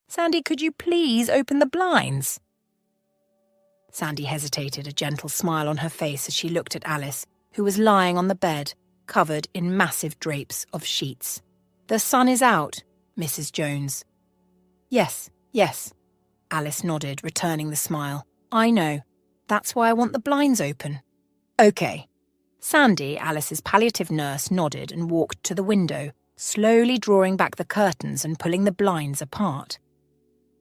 Sandy, could you please open the blinds? Sandy hesitated, a gentle smile on her face as she looked at Alice, who was lying on the bed, covered in massive drapes of sheets. The sun is out, Mrs. Jones. Yes, Alice nodded, returning the smile. I know. That's why I want the blinds open. Okay. Sandy, Alice's palliative nurse, nodded and walked to the window, slowly drawing back the curtains and pulling the blinds apart.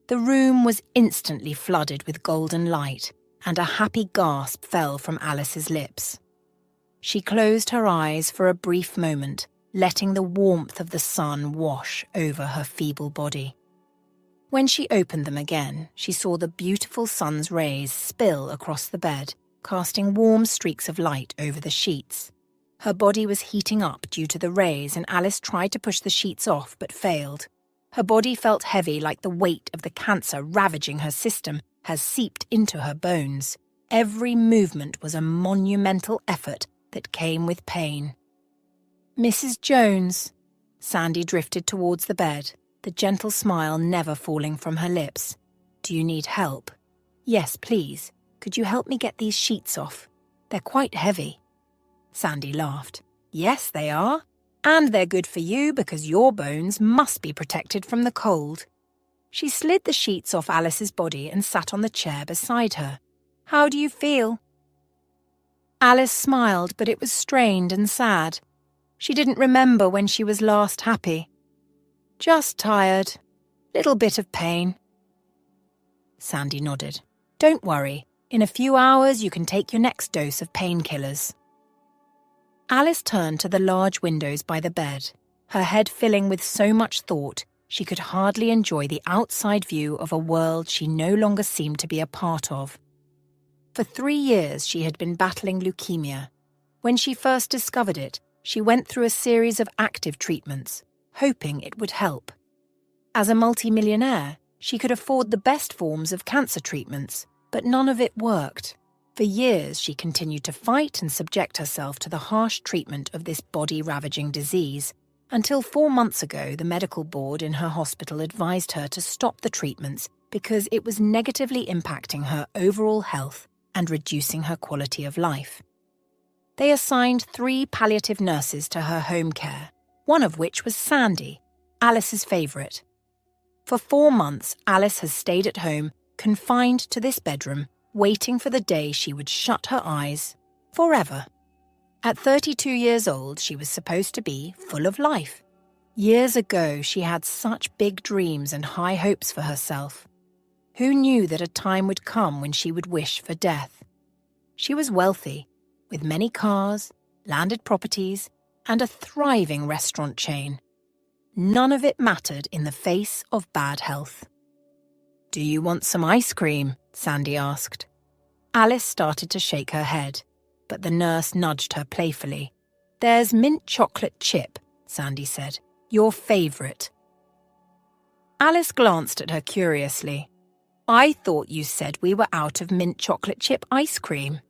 The room was instantly flooded with golden light, and a happy gasp fell from Alice's lips. She closed her eyes for a brief moment, letting the warmth of the sun wash over her feeble body. When she opened them again, she saw the beautiful sun's rays spill across the bed, casting warm streaks of light over the sheets. Her body was heating up due to the rays, and Alice tried to push the sheets off but failed. Her body felt heavy, like the weight of the cancer ravaging her system has seeped into her bones. Every movement was a monumental effort that came with pain. Mrs. Jones. Sandy drifted towards the bed, the gentle smile never falling from her lips. Do you need help? Yes, please. Could you help me get these sheets off? They're quite heavy. Sandy laughed. Yes, they are. And they're good for you because your bones must be protected from the cold. She slid the sheets off Alice's body and sat on the chair beside her. How do you feel? Alice smiled, but it was strained and sad. She didn't remember when she was last happy. Just tired. Little bit of pain. Sandy nodded. Don't worry. In a few hours you can take your next dose of painkillers. Alice turned to the large windows by the bed, her head filling with so much thought she could hardly enjoy the outside view of a world she no longer seemed to be a part of. For 3 years she had been battling leukemia. When she first discovered it, she went through a series of active treatments, hoping it would help. As a multimillionaire, she could afford the best forms of cancer treatments, but none of it worked. For years, she continued to fight and subject herself to the harsh treatment of this body-ravaging disease, until 4 months ago the medical board in her hospital advised her to stop the treatments because it was negatively impacting her overall health and reducing her quality of life. They assigned 3 palliative nurses to her home care, one of which was Sandy, Alice's favourite. For 4 months, Alice has stayed at home, confined to this bedroom, waiting for the day she would shut her eyes forever. At 32 years old, she was supposed to be full of life. Years ago, she had such big dreams and high hopes for herself. Who knew that a time would come when she would wish for death? She was wealthy, with many cars, landed properties, and a thriving restaurant chain. None of it mattered in the face of bad health. Do you want some ice cream? Sandy asked. Alice started to shake her head, but the nurse nudged her playfully. There's mint chocolate chip, Sandy said. Your favourite. Alice glanced at her curiously. I thought you said we were out of mint chocolate chip ice cream.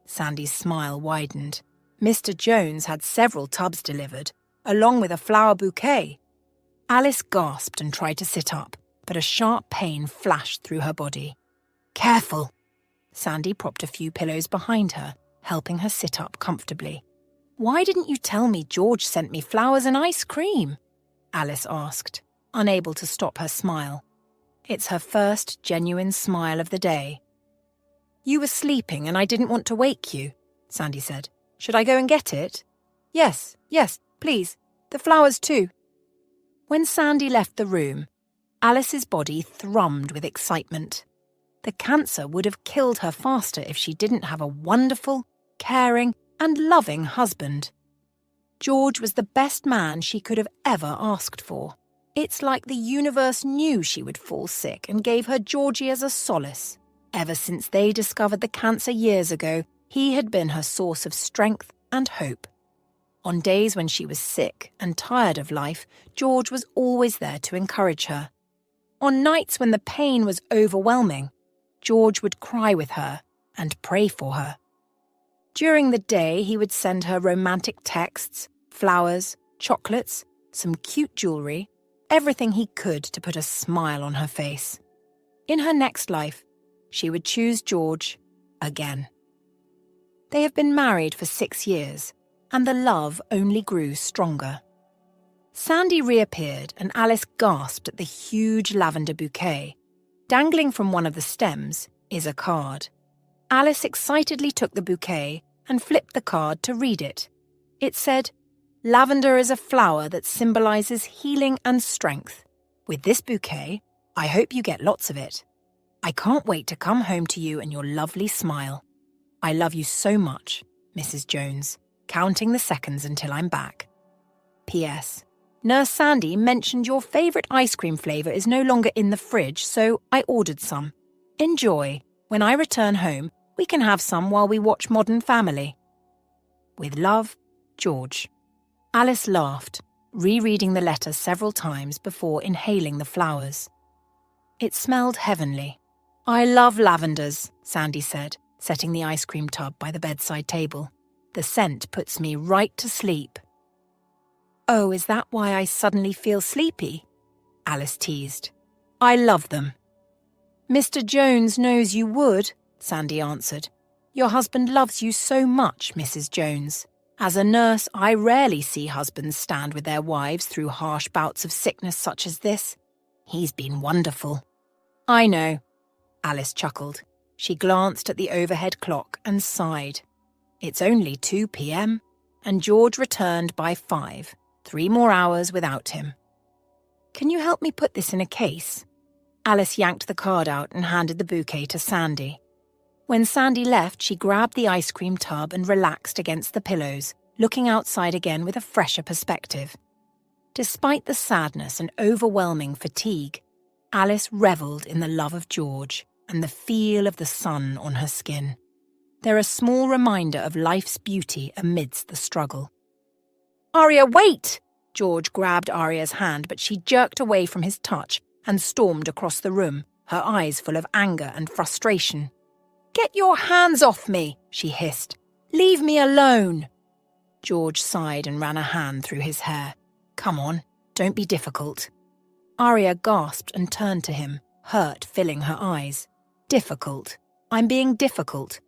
Sandy's smile widened. Mr. Jones had several tubs delivered, along with a flower bouquet. Alice gasped and tried to sit up, but a sharp pain flashed through her body. Careful! Sandy propped a few pillows behind her, helping her sit up comfortably. Why didn't you tell me George sent me flowers and ice cream? Alice asked, unable to stop her smile. It's her first genuine smile of the day. You were sleeping and I didn't want to wake you, Sandy said. Should I go and get it? Yes, please. The flowers too. When Sandy left the room, Alice's body thrummed with excitement. The cancer would have killed her faster if she didn't have a wonderful, caring, and loving husband. George was the best man she could have ever asked for. It's like the universe knew she would fall sick and gave her Georgie as a solace. Ever since they discovered the cancer years ago, he had been her source of strength and hope. On days when she was sick and tired of life, George was always there to encourage her. On nights when the pain was overwhelming, George would cry with her and pray for her. During the day, he would send her romantic texts, flowers, chocolates, some cute jewellery, everything he could to put a smile on her face. In her next life, she would choose George again. They have been married for 6 years, and the love only grew stronger. Sandy reappeared and Alice gasped at the huge lavender bouquet. Dangling from one of the stems is a card. Alice excitedly took the bouquet and flipped the card to read it. It said, "Lavender is a flower that symbolizes healing and strength. With this bouquet, I hope you get lots of it. I can't wait to come home to you and your lovely smile. I love you so much, Mrs. Jones, counting the seconds until I'm back. P.S. Nurse Sandy mentioned your favourite ice cream flavour is no longer in the fridge, so I ordered some. Enjoy. When I return home, we can have some while we watch Modern Family. With love, George." Alice laughed, rereading the letter several times before inhaling the flowers. It smelled heavenly. "I love lavenders," Sandy said, setting the ice cream tub by the bedside table. "The scent puts me right to sleep." "Oh, is that why I suddenly feel sleepy?" Alice teased. "I love them." "Mr. Jones knows you would," Sandy answered. "Your husband loves you so much, Mrs. Jones. As a nurse, I rarely see husbands stand with their wives through harsh bouts of sickness such as this. He's been wonderful." "I know," Alice chuckled. She glanced at the overhead clock and sighed. It's only 2 p.m, and George returned by 5, 3 more hours without him. "Can you help me put this in a case?" Alice yanked the card out and handed the bouquet to Sandy. When Sandy left, she grabbed the ice cream tub and relaxed against the pillows, looking outside again with a fresher perspective. Despite the sadness and overwhelming fatigue, Alice revelled in the love of George and the feel of the sun on her skin. They're a small reminder of life's beauty amidst the struggle. "Aria, wait!" George grabbed Aria's hand, but she jerked away from his touch and stormed across the room, her eyes full of anger and frustration. "Get your hands off me!" she hissed. "Leave me alone!" George sighed and ran a hand through his hair. "Come on, don't be difficult." Aria gasped and turned to him, hurt filling her eyes. "Difficult? I'm being difficult.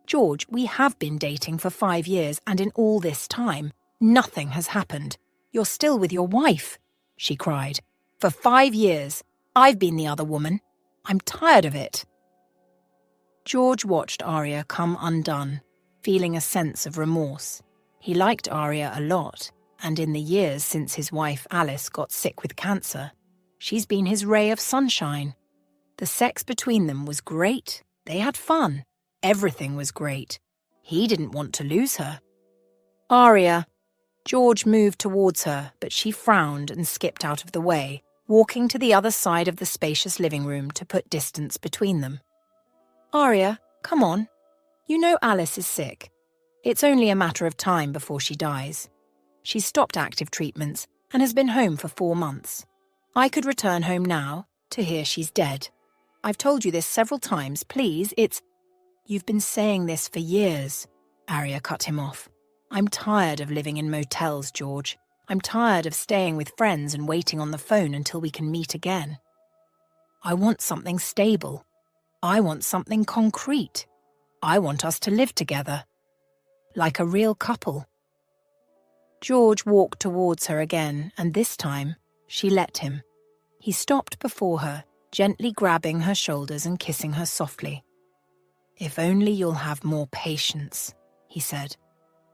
George, we have been dating for 5 years, and in all this time, nothing has happened. You're still with your wife," she cried. "For 5 years, I've been the other woman. I'm tired of it." George watched Aria come undone, feeling a sense of remorse. He liked Aria a lot, and in the years since his wife Alice got sick with cancer, she's been his ray of sunshine. The sex between them was great. They had fun. Everything was great. He didn't want to lose her. "Aria." George moved towards her, but she frowned and skipped out of the way, walking to the other side of the spacious living room to put distance between them. "Aria, come on. You know Alice is sick. It's only a matter of time before she dies. She's stopped active treatments and has been home for 4 months. I could return home now to hear she's dead. I've told you this several times. Please, it's—" "You've been saying this for years," Aria cut him off. "I'm tired of living in motels, George. I'm tired of staying with friends and waiting on the phone until we can meet again. I want something stable. I want something concrete. I want us to live together. Like a real couple." George walked towards her again, and this time, she let him. He stopped before her, gently grabbing her shoulders and kissing her softly. "If only you'll have more patience," he said.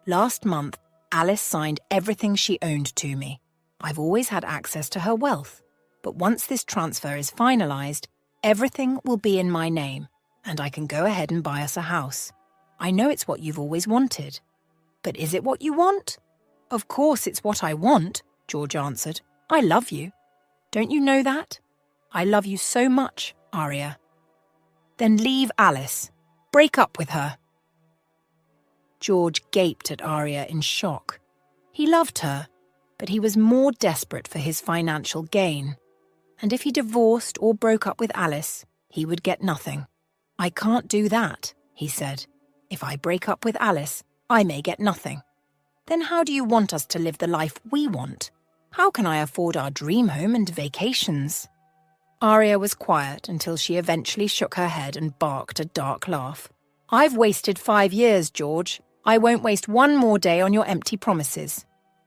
"Last month, Alice signed everything she owned to me. I've always had access to her wealth, but once this transfer is finalized, everything will be in my name, and I can go ahead and buy us a house. I know it's what you've always wanted. But is it what you want?" "Of course it's what I want," George answered. "I love you. Don't you know that? I love you so much, Aria." "Then leave Alice. Break up with her." George gaped at Aria in shock. He loved her, but he was more desperate for his financial gain. And if he divorced or broke up with Alice, he would get nothing. "I can't do that," he said. "If I break up with Alice, I may get nothing. Then how do you want us to live the life we want? How can I afford our dream home and vacations?" Arya was quiet until she eventually shook her head and barked a dark laugh. "I've wasted 5 years, George. I won't waste one more day on your empty promises."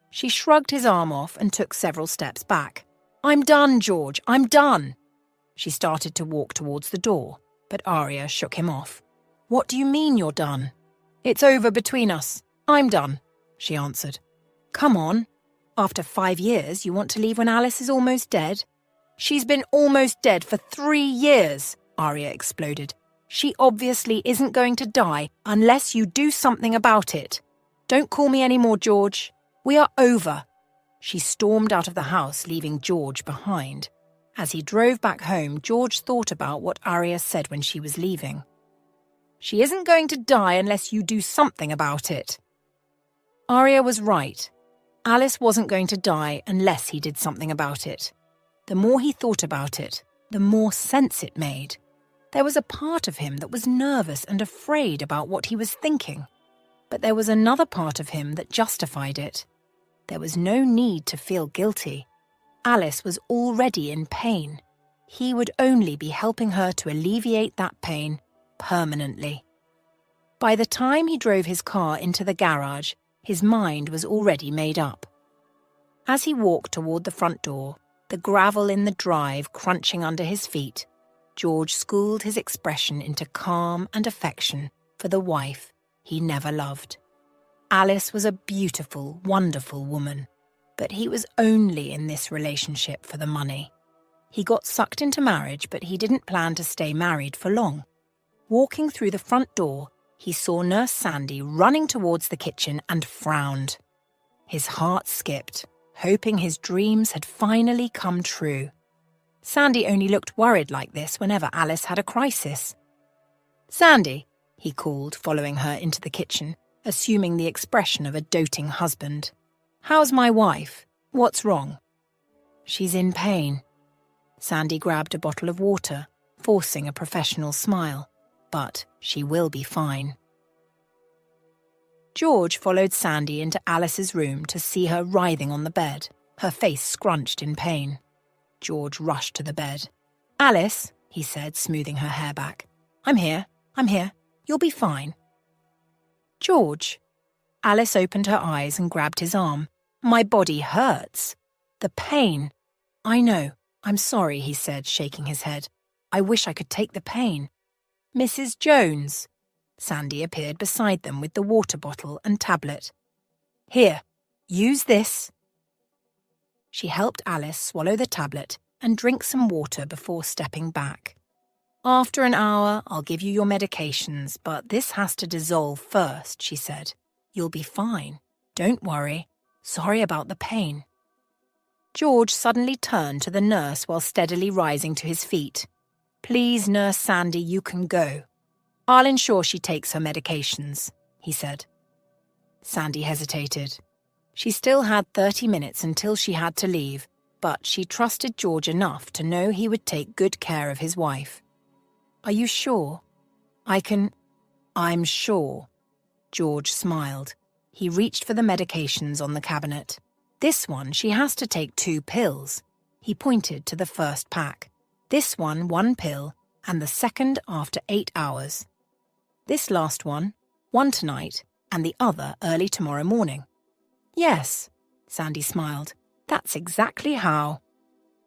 She shrugged his arm off and took several steps back. "I'm done, George, I'm done." She started to walk towards the door, but Arya shook him off. "What do you mean you're done?" "It's over between us. I'm done," she answered. "Come on. After 5 years, you want to leave when Alice is almost dead?" "She's been almost dead for 3 years," Arya exploded. "She obviously isn't going to die unless you do something about it. Don't call me any more, George. We are over." She stormed out of the house, leaving George behind. As he drove back home, George thought about what Arya said when she was leaving. "She isn't going to die unless you do something about it." Arya was right. Alice wasn't going to die unless he did something about it. The more he thought about it, the more sense it made. There was a part of him that was nervous and afraid about what he was thinking. But there was another part of him that justified it. There was no need to feel guilty. Alice was already in pain. He would only be helping her to alleviate that pain permanently. By the time he drove his car into the garage, his mind was already made up. As he walked toward the front door, the gravel in the drive crunching under his feet, George schooled his expression into calm and affection for the wife he never loved. Alice was a beautiful, wonderful woman, but he was only in this relationship for the money. He got sucked into marriage, but he didn't plan to stay married for long. Walking through the front door, he saw Nurse Sandy running towards the kitchen and frowned. His heart skipped, hoping his dreams had finally come true. Sandy only looked worried like this whenever Alice had a crisis. "Sandy," he called, following her into the kitchen, assuming the expression of a doting husband. "How's my wife? What's wrong?" "She's in pain." Sandy grabbed a bottle of water, forcing a professional smile. "But she will be fine." George followed Sandy into Alice's room to see her writhing on the bed, her face scrunched in pain. George rushed to the bed. "Alice," he said, smoothing her hair back. I'm here. You'll be fine." "George." Alice opened her eyes and grabbed his arm. "My body hurts. The pain." "I know. I'm sorry," he said, shaking his head. "I wish I could take the pain." "Mrs. Jones." Sandy appeared beside them with the water bottle and tablet. "Here, use this." She helped Alice swallow the tablet and drink some water before stepping back. "After an hour, I'll give you your medications, but this has to dissolve first," she said. "You'll be fine. Don't worry. Sorry about the pain." George suddenly turned to the nurse while steadily rising to his feet. "Please, Nurse Sandy, you can go. I'll ensure she takes her medications," he said. Sandy hesitated. She still had 30 minutes until she had to leave, but she trusted George enough to know he would take good care of his wife. "Are you sure? I'm sure." George smiled. He reached for the medications on the cabinet. "This one, she has to take 2 pills." He pointed to the first pack. "This one pill, and the second after 8 hours. This last one tonight, and the other early tomorrow morning." "Yes," Sandy smiled. "That's exactly how."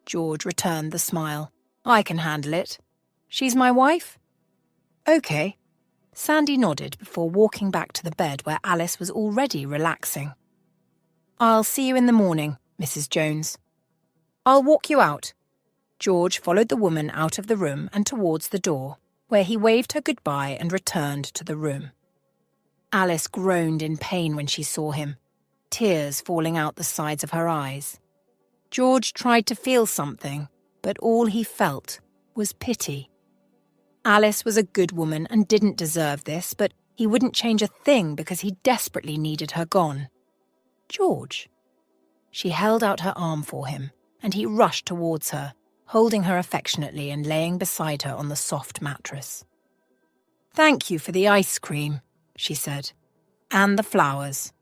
George returned the smile. "I can handle it. She's my wife?" "Okay." Sandy nodded before walking back to the bed where Alice was already relaxing. "I'll see you in the morning, Mrs. Jones." "I'll walk you out." George followed the woman out of the room and towards the door, where he waved her goodbye and returned to the room. Alice groaned in pain when she saw him, tears falling out the sides of her eyes. George tried to feel something, but all he felt was pity. Alice was a good woman and didn't deserve this, but he wouldn't change a thing because he desperately needed her gone. "George." She held out her arm for him, and he rushed towards her, holding her affectionately and laying beside her on the soft mattress. "Thank you for the ice cream," she said, "and the flowers."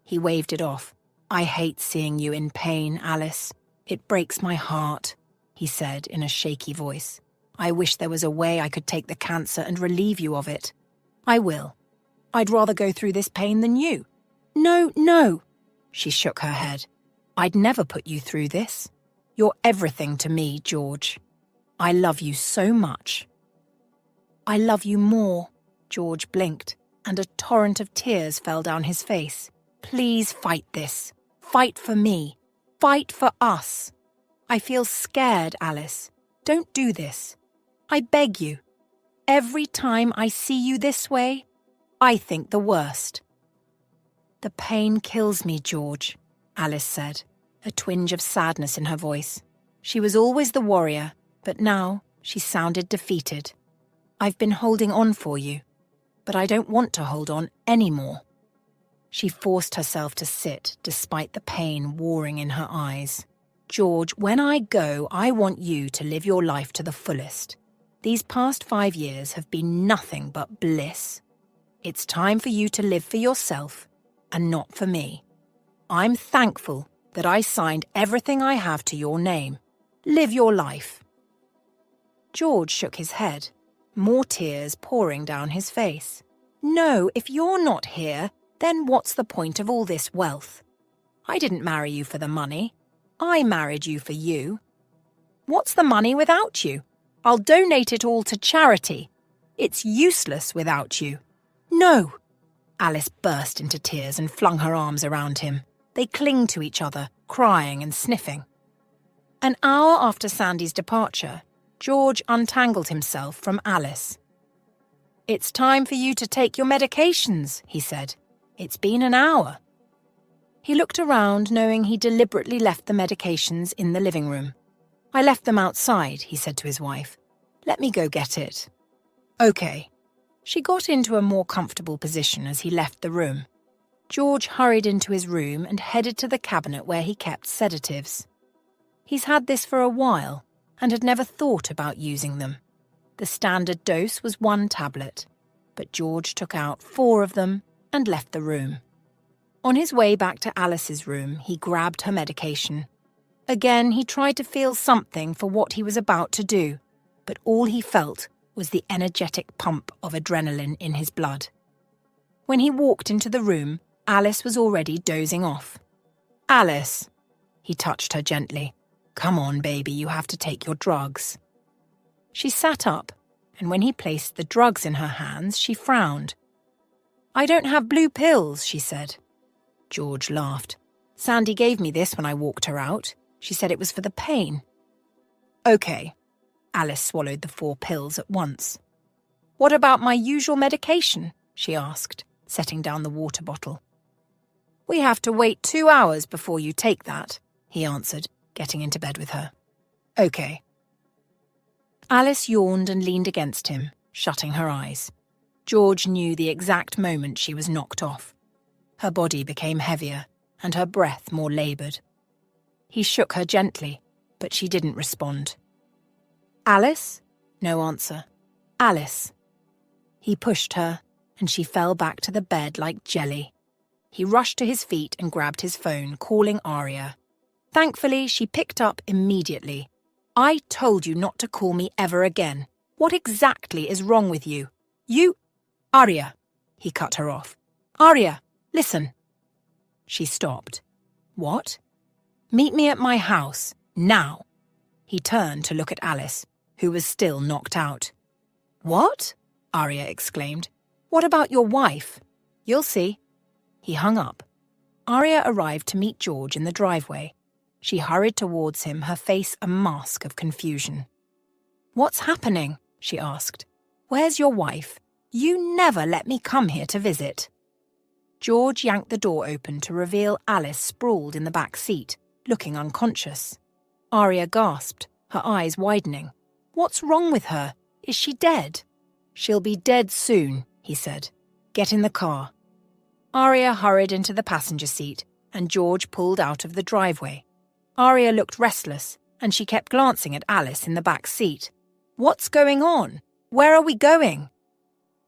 He waved it off. I hate seeing you in pain, Alice. It breaks my heart, he said in a shaky voice. I wish there was a way I could take the cancer and relieve you of it. I will. I'd rather go through this pain than you. No. She shook her head. I'd never put you through this. You're everything to me, George. I love you so much. I love you more, George blinked, and a torrent of tears fell down his face. Please fight this. Fight for me. Fight for us. I feel scared, Alice. Don't do this. I beg you. Every time I see you this way, I think the worst. The pain kills me, George, Alice said, a twinge of sadness in her voice. She was always the warrior, but now she sounded defeated. I've been holding on for you, but I don't want to hold on anymore. She forced herself to sit despite the pain warring in her eyes. George, when I go, I want you to live your life to the fullest. These past 5 years have been nothing but bliss. It's time for you to live for yourself and not for me. I'm thankful that I signed everything I have to your name. Live your life. George shook his head, more tears pouring down his face. No, if you're not here, then what's the point of all this wealth? I didn't marry you for the money. I married you for you. What's the money without you? I'll donate it all to charity. It's useless without you. No! Alice burst into tears and flung her arms around him. They clinged to each other, crying and sniffing. An hour after Sandy's departure, George untangled himself from Alice. It's time for you to take your medications, he said. It's been an hour. He looked around, knowing he deliberately left the medications in the living room. I left them outside, he said to his wife. Let me go get it. Okay. She got into a more comfortable position as he left the room. George hurried into his room and headed to the cabinet where he kept sedatives. He's had this for a while and had never thought about using them. The standard dose was 1 tablet, but George took out 4 of them and left the room. On his way back to Alice's room, he grabbed her medication. Again, he tried to feel something for what he was about to do, but all he felt was the energetic pump of adrenaline in his blood. When he walked into the room, Alice was already dozing off. Alice, he touched her gently. Come on, baby, you have to take your drugs. She sat up, and when he placed the drugs in her hands, she frowned. I don't have blue pills, she said. George laughed. Sandy gave me this when I walked her out. She said it was for the pain. Okay. Alice swallowed the 4 pills at once. What about my usual medication? She asked, setting down the water bottle. We have to wait 2 hours before you take that, he answered, getting into bed with her. Okay. Alice yawned and leaned against him, shutting her eyes. George knew the exact moment she was knocked off. Her body became heavier, and her breath more laboured. He shook her gently, but she didn't respond. Alice? No answer. Alice. He pushed her, and she fell back to the bed like jelly. He rushed to his feet and grabbed his phone, calling Aria. Thankfully, she picked up immediately. I told you not to call me ever again. What exactly is wrong with you? You... Aria. He cut her off. Aria, listen. She stopped. What? Meet me at my house, now. He turned to look at Alice, who was still knocked out. What? Aria exclaimed. What about your wife? You'll see. He hung up. Aria arrived to meet George in the driveway. She hurried towards him, her face a mask of confusion. What's happening? She asked. Where's your wife? You never let me come here to visit. George yanked the door open to reveal Alice sprawled in the back seat, looking unconscious. Aria gasped, her eyes widening. What's wrong with her? Is she dead? She'll be dead soon, he said. Get in the car. Aria hurried into the passenger seat, and George pulled out of the driveway. Aria looked restless, and she kept glancing at Alice in the back seat. What's going on? Where are we going?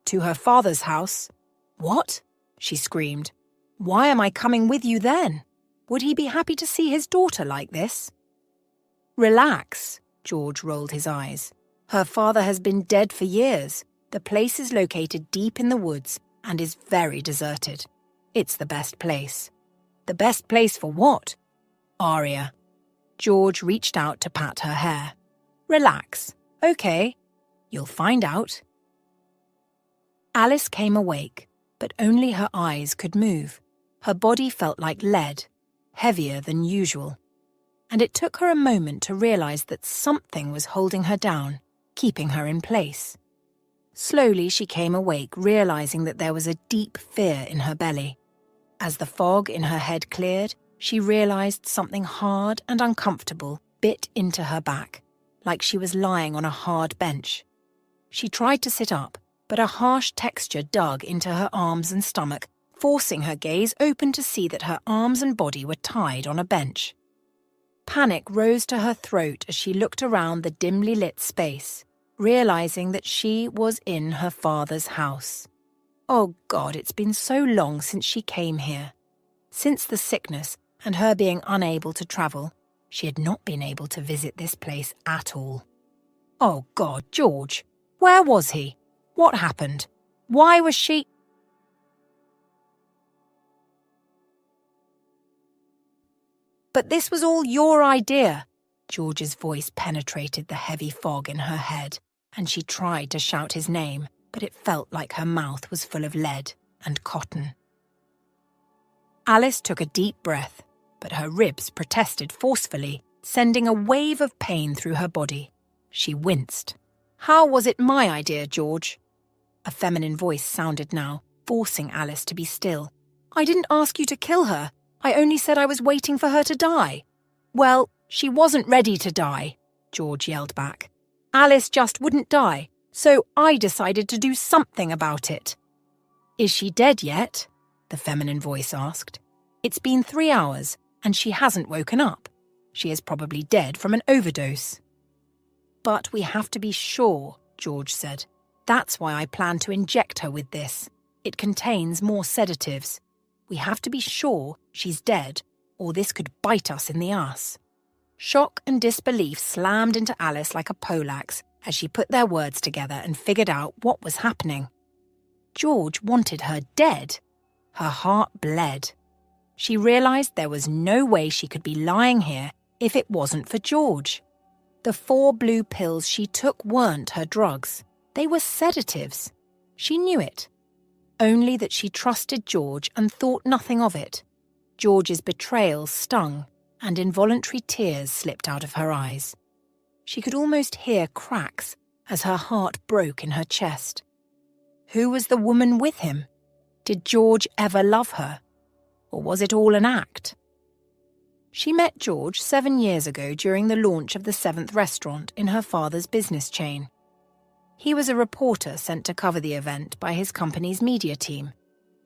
To her father's house. What? She screamed. Why am I coming with you then? Would he be happy to see his daughter like this? Relax, George rolled his eyes. Her father has been dead for years. The place is located deep in the woods and is very deserted. It's the best place. The best place for what? Aria. George reached out to pat her hair. Relax. Okay. You'll find out. Alice came awake, but only her eyes could move. Her body felt like lead, heavier than usual. And it took her a moment to realize that something was holding her down, keeping her in place. Slowly she came awake, realizing that there was a deep fear in her belly. As the fog in her head cleared, she realized something hard and uncomfortable bit into her back, like she was lying on a hard bench. She tried to sit up, but a harsh texture dug into her arms and stomach, forcing her gaze open to see that her arms and body were tied on a bench. Panic rose to her throat as she looked around the dimly lit space, realizing that she was in her father's house. Oh God, it's been so long since she came here. Since the sickness and her being unable to travel, she had not been able to visit this place at all. Oh God, George, where was he? What happened? Why was she... But this was all your idea. George's voice penetrated the heavy fog in her head, and she tried to shout his name, but it felt like her mouth was full of lead and cotton. Alice took a deep breath, but her ribs protested forcefully, sending a wave of pain through her body. She winced. How was it my idea, George? A feminine voice sounded now, forcing Alice to be still. I didn't ask you to kill her. I only said I was waiting for her to die. Well, she wasn't ready to die, George yelled back. Alice just wouldn't die, so I decided to do something about it. Is she dead yet? The feminine voice asked. It's been 3 hours, and she hasn't woken up. She is probably dead from an overdose. But we have to be sure, George said. That's why I plan to inject her with this. It contains more sedatives. We have to be sure she's dead, or this could bite us in the ass. Shock and disbelief slammed into Alice like a poleaxe as she put their words together and figured out what was happening. George wanted her dead. Her heart bled. She realized there was no way she could be lying here if it wasn't for George. The 4 blue pills she took weren't her drugs. They were sedatives. She knew it. Only that she trusted George and thought nothing of it. George's betrayal stung, and involuntary tears slipped out of her eyes. She could almost hear cracks as her heart broke in her chest. Who was the woman with him? Did George ever love her? Or was it all an act? She met George 7 years ago during the launch of the 7th restaurant in her father's business chain. He was a reporter sent to cover the event by his company's media team,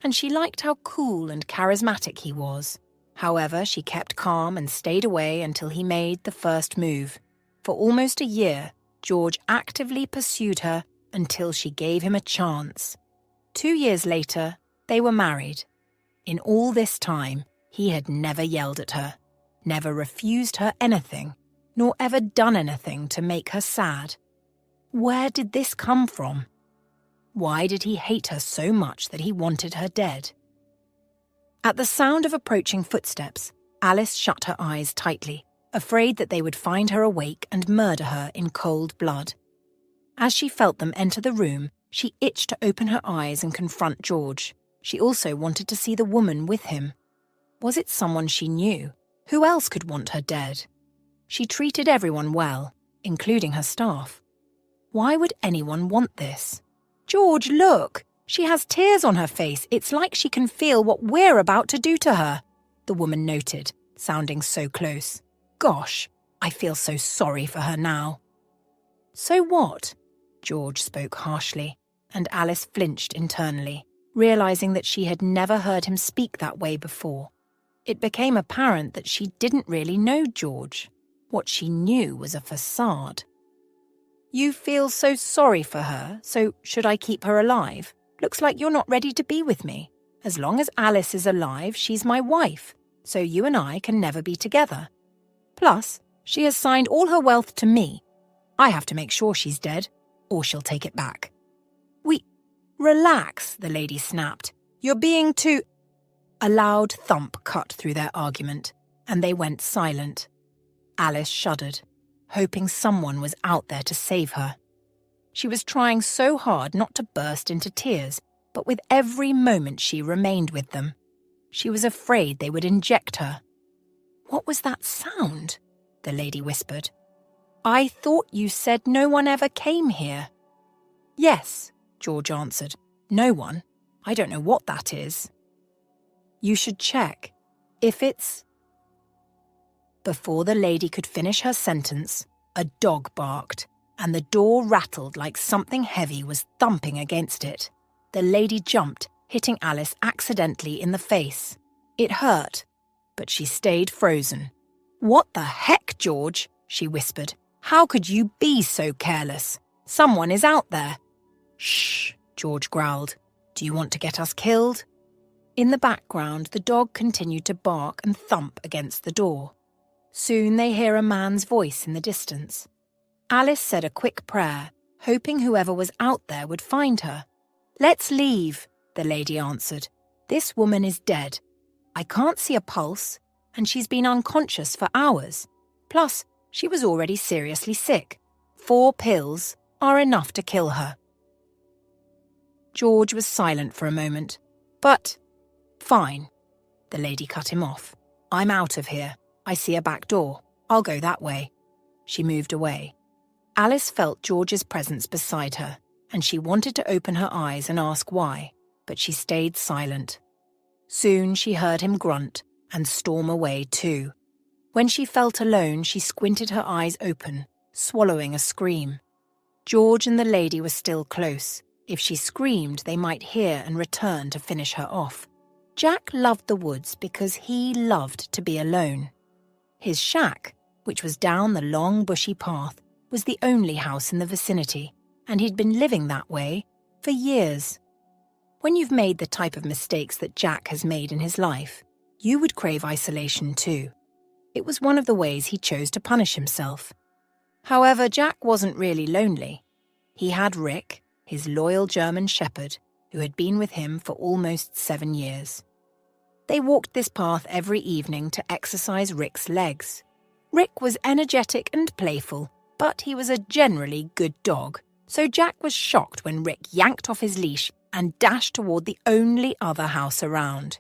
and she liked how cool and charismatic he was. However, she kept calm and stayed away until he made the first move. For almost a year, George actively pursued her until she gave him a chance. 2 years later, they were married. In all this time, he had never yelled at her, never refused her anything, nor ever done anything to make her sad. Where did this come from? Why did he hate her so much that he wanted her dead? At the sound of approaching footsteps, Alice shut her eyes tightly, afraid that they would find her awake and murder her in cold blood. As she felt them enter the room, she itched to open her eyes and confront George. She also wanted to see the woman with him. Was it someone she knew? Who else could want her dead? She treated everyone well, including her staff. Why would anyone want this? George, look! She has tears on her face. It's like she can feel what we're about to do to her, the woman noted, sounding so close. Gosh, I feel so sorry for her now. So what? George spoke harshly, and Alice flinched internally, realizing that she had never heard him speak that way before. It became apparent that she didn't really know George. What she knew was a facade. You feel so sorry for her, so should I keep her alive? Looks like you're not ready to be with me. As long as Alice is alive, she's my wife. so you and I can never be together. Plus, she has signed all her wealth to me. I have to make sure she's dead, or she'll take it back." Relax, the lady snapped. "You're being too—" A loud thump cut through their argument, and they went silent. Alice shuddered, hoping someone was out there to save her. She was trying so hard not to burst into tears, but with every moment she remained with them, she was afraid they would inject her. "What was that sound?" the lady whispered. "I thought you said no one ever came here." "Yes," George answered. "No one. I don't know what that is." "You should check. If it's—" Before the lady could finish her sentence, a dog barked, and the door rattled like something heavy was thumping against it. The lady jumped, hitting Alice accidentally in the face. It hurt, but she stayed frozen. "What the heck, George?" she whispered. "How could you be so careless? Someone is out there." "Shh," George growled. "Do you want to get us killed?" In the background, the dog continued to bark and thump against the door. Soon they hear a man's voice in the distance. Alice said a quick prayer, hoping whoever was out there would find her. "Let's leave," the lady answered. "This woman is dead. I can't see a pulse, and she's been unconscious for hours. Plus, she was already seriously sick. 4 pills are enough to kill her." George was silent for a moment. "But—" "Fine," the lady cut him off. "I'm out of here. I see a back door. I'll go that way." She moved away. Alice felt George's presence beside her, and she wanted to open her eyes and ask why, but she stayed silent. Soon she heard him grunt and storm away too. When she felt alone, she squinted her eyes open, swallowing a scream. George and the lady were still close. If she screamed, they might hear and return to finish her off. Jack loved the woods because he loved to be alone. His shack, which was down the long bushy path, was the only house in the vicinity, and he'd been living that way for years. When you've made the type of mistakes that Jack has made in his life, you would crave isolation too. It was one of the ways he chose to punish himself. However, Jack wasn't really lonely. He had Rick, his loyal German shepherd, who had been with him for almost 7 years. They walked this path every evening to exercise Rick's legs. Rick was energetic and playful, but he was a generally good dog, so Jack was shocked when Rick yanked off his leash and dashed toward the only other house around.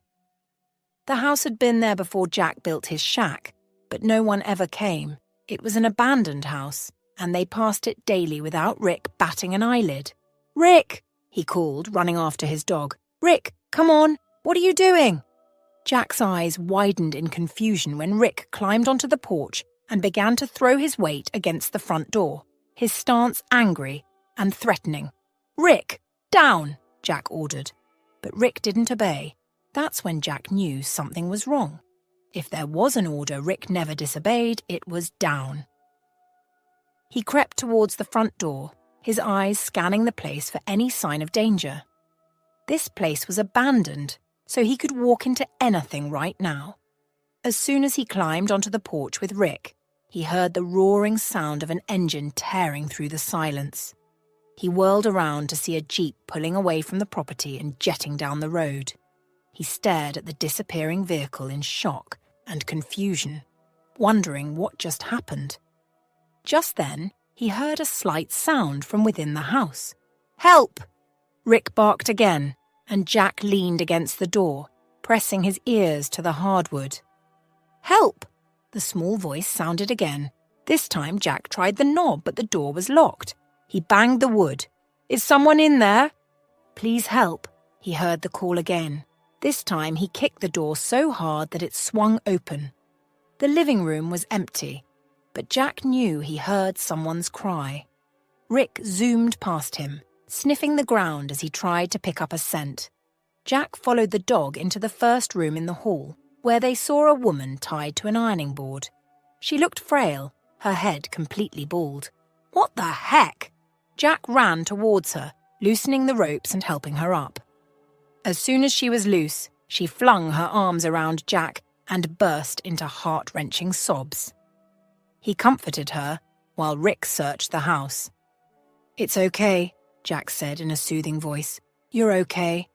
The house had been there before Jack built his shack, but no one ever came. It was an abandoned house, and they passed it daily without Rick batting an eyelid. "Rick!" he called, running after his dog. "Rick, come on! What are you doing?" Jack's eyes widened in confusion when Rick climbed onto the porch and began to throw his weight against the front door, his stance angry and threatening. "Rick, down!" Jack ordered. But Rick didn't obey. That's when Jack knew something was wrong. If there was an order Rick never disobeyed, it was down. He crept towards the front door, his eyes scanning the place for any sign of danger. This place was abandoned, so he could walk into anything right now. As soon as he climbed onto the porch with Rick, he heard the roaring sound of an engine tearing through the silence. He whirled around to see a jeep pulling away from the property and jetting down the road. He stared at the disappearing vehicle in shock and confusion, wondering what just happened. Just then, he heard a slight sound from within the house. "Help!" Rick barked again, and Jack leaned against the door, pressing his ears to the hardwood. "Help!" The small voice sounded again. This time Jack tried the knob, but the door was locked. He banged the wood. "Is someone in there?" "Please help," he heard the call again. This time he kicked the door so hard that it swung open. The living room was empty, but Jack knew he heard someone's cry. Rick zoomed past him, sniffing the ground as he tried to pick up a scent. Jack followed the dog into the first room in the hall, where they saw a woman tied to an ironing board. She looked frail, her head completely bald. "What the heck?" Jack ran towards her, loosening the ropes and helping her up. As soon as she was loose, she flung her arms around Jack and burst into heart-wrenching sobs. He comforted her while Rick searched the house. "It's okay," Jack said in a soothing voice. "You're okay."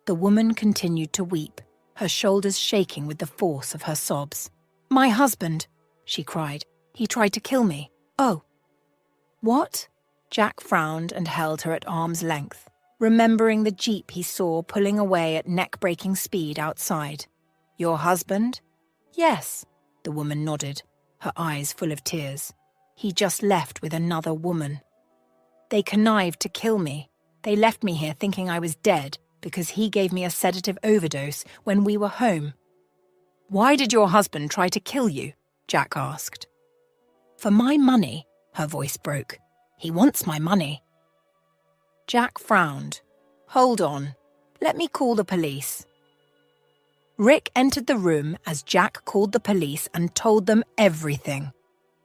The woman continued to weep, her shoulders shaking with the force of her sobs. "My husband," she cried. "He tried to kill me. Oh." "What?" Jack frowned and held her at arm's length, remembering the jeep he saw pulling away at neck-breaking speed outside. "Your husband?" "Yes," the woman nodded, her eyes full of tears. "He just left with another woman. They connived to kill me. They left me here thinking I was dead because he gave me a sedative overdose when we were home." "Why did your husband try to kill you?" Jack asked. "For my money," her voice broke. "He wants my money." Jack frowned. "Hold on. Let me call the police." Rick entered the room as Jack called the police and told them everything.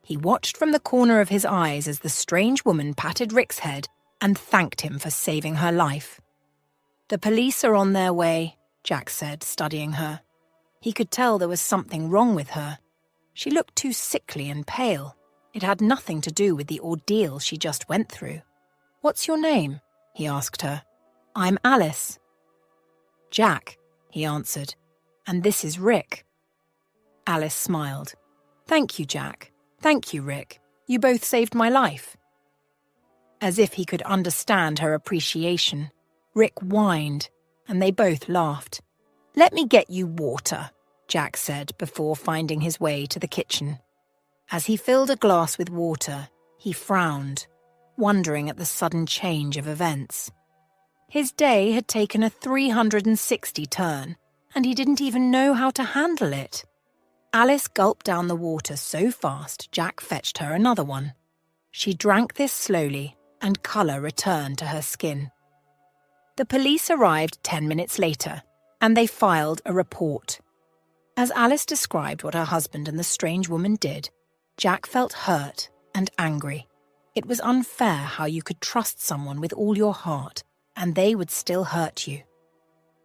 He watched from the corner of his eyes as the strange woman patted Rick's head and thanked him for saving her life. "The police are on their way," Jack said, studying her. He could tell there was something wrong with her. She looked too sickly and pale. It had nothing to do with the ordeal she just went through. "What's your name?" he asked her. "I'm Alice." "Jack," he answered. "And this is Rick." Alice smiled. "Thank you, Jack. Thank you, Rick. You both saved my life." As if he could understand her appreciation, Rick whined, and they both laughed. "Let me get you water," Jack said before finding his way to the kitchen. As he filled a glass with water, he frowned, wondering at the sudden change of events. His day had taken a 360 turn, and he didn't even know how to handle it. Alice gulped down the water so fast Jack fetched her another one. She drank this slowly, and colour returned to her skin. The police arrived 10 minutes later, and they filed a report. As Alice described what her husband and the strange woman did, Jack felt hurt and angry. It was unfair how you could trust someone with all your heart, and they would still hurt you.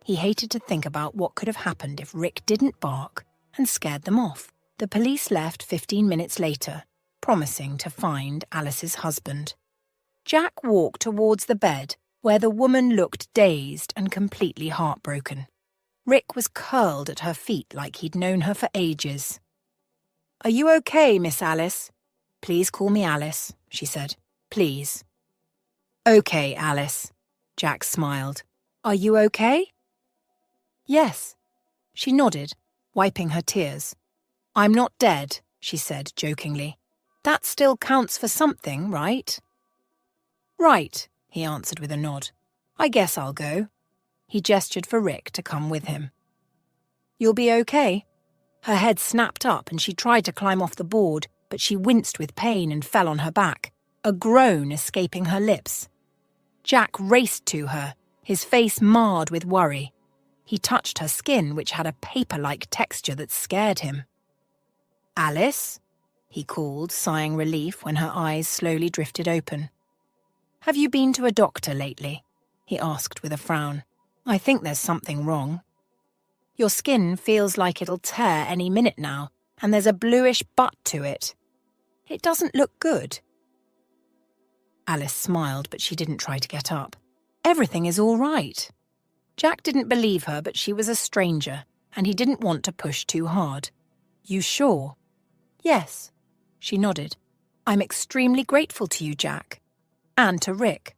He hated to think about what could have happened if Rick didn't bark and scared them off. The police left 15 minutes later, promising to find Alice's husband. Jack walked towards the bed, where the woman looked dazed and completely heartbroken. Rick was curled at her feet like he'd known her for ages. "Are you okay, Miss Alice?" "Please call me Alice," she said. "Please." "Okay, Alice." Jack smiled. "Are you okay?" "Yes." She nodded, wiping her tears. "I'm not dead," she said jokingly. "That still counts for something, right?" "Right," he answered with a nod. "I guess I'll go." He gestured for Rick to come with him. "You'll be okay?" Her head snapped up and she tried to climb off the board, but she winced with pain and fell on her back, a groan escaping her lips. Jack raced to her, his face marred with worry. He touched her skin, which had a paper-like texture that scared him. "Alice?" he called, sighing relief when her eyes slowly drifted open. "Have you been to a doctor lately?" he asked with a frown. "I think there's something wrong. Your skin feels like it'll tear any minute now, and there's a bluish butt to it. It doesn't look good." Alice smiled, but she didn't try to get up. "Everything is all right." Jack didn't believe her, but she was a stranger, and he didn't want to push too hard. "You sure?" "Yes," she nodded. "I'm extremely grateful to you, Jack. And to Rick.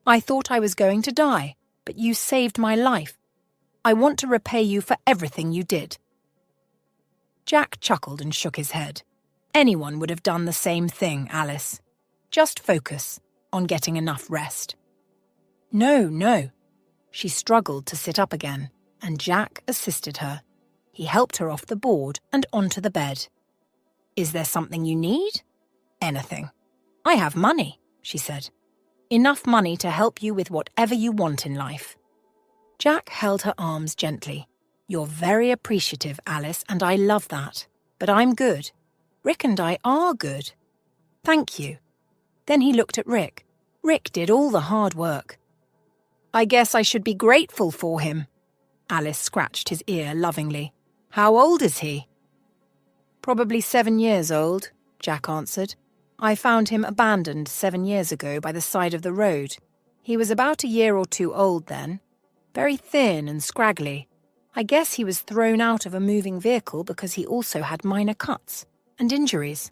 I thought I was going to die, but you saved my life. I want to repay you for everything you did." Jack chuckled and shook his head. "Anyone would have done the same thing, Alice. Just focus on getting enough rest." No. She struggled to sit up again, and Jack assisted her. He helped her off the board and onto the bed. "Is there something you need?" "Anything. I have money," she said. "Enough money to help you with whatever you want in life." Jack held her arms gently. "You're very appreciative, Alice, and I love that. But I'm good. Rick and I are good." "Thank you." Then he looked at Rick. "Rick did all the hard work." "I guess I should be grateful for him." Alice scratched his ear lovingly. How old is he? Probably 7 years old, Jack answered. I found him abandoned 7 years ago by the side of the road. He was about a year or two old then. Very thin and scraggly. I guess he was thrown out of a moving vehicle because he also had minor cuts and injuries.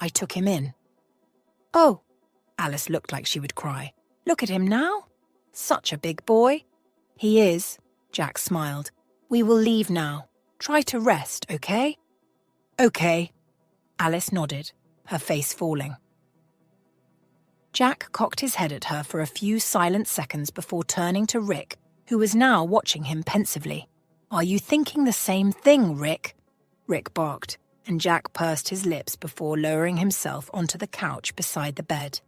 I took him in. Oh, Alice looked like she would cry. Look at him now. Such a big boy. He is, Jack smiled. We will leave now. Try to rest, okay? Okay. Alice nodded, her face falling. Jack cocked his head at her for a few silent seconds before turning to Rick, who was now watching him pensively. Are you thinking the same thing, Rick? Rick barked, and Jack pursed his lips before lowering himself onto the couch beside the bed.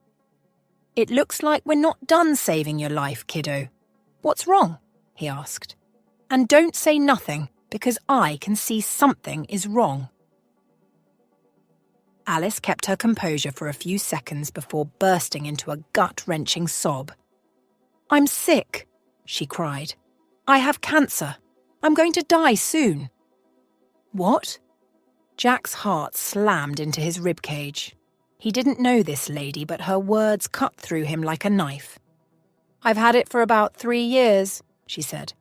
It looks like we're not done saving your life, kiddo. What's wrong? He asked. And don't say nothing, because I can see something is wrong. Alice kept her composure for a few seconds before bursting into a gut-wrenching sob. I'm sick, she cried. I have cancer. I'm going to die soon. What? Jack's heart slammed into his ribcage. He didn't know this lady, but her words cut through him like a knife. I've had it for about 3 years, she said.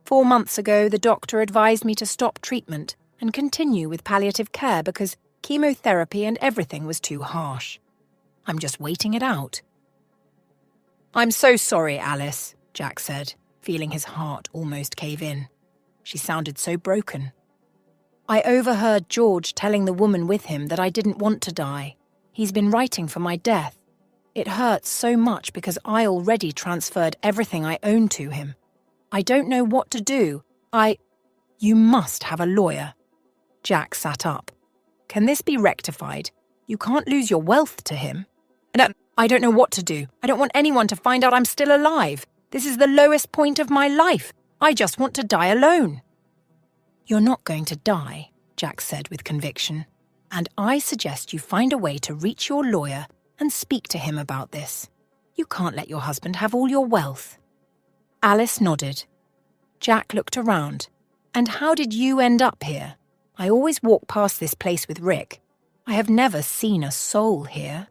4 months ago, the doctor advised me to stop treatment and continue with palliative care because chemotherapy and everything was too harsh. I'm just waiting it out. I'm so sorry, Alice, Jack said, feeling his heart almost cave in. She sounded so broken. I overheard George telling the woman with him that I didn't want to die. He's been writing for my death. It hurts so much because I already transferred everything I own to him. I don't know what to do. You must have a lawyer. Jack sat up. Can this be rectified? You can't lose your wealth to him. No, I don't know what to do. I don't want anyone to find out I'm still alive. This is the lowest point of my life. I just want to die alone. You're not going to die, Jack said with conviction. And I suggest you find a way to reach your lawyer and speak to him about this. You can't let your husband have all your wealth. Alice nodded. Jack looked around. And how did you end up here? I always walk past this place with Rick. I have never seen a soul here.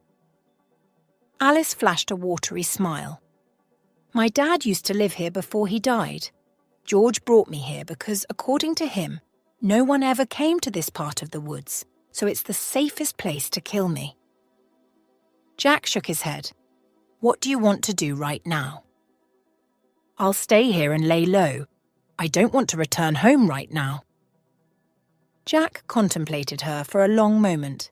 Alice flashed a watery smile. My dad used to live here before he died. George brought me here because, according to him, no one ever came to this part of the woods, so it's the safest place to kill me. Jack shook his head. What do you want to do right now? I'll stay here and lay low. I don't want to return home right now. Jack contemplated her for a long moment.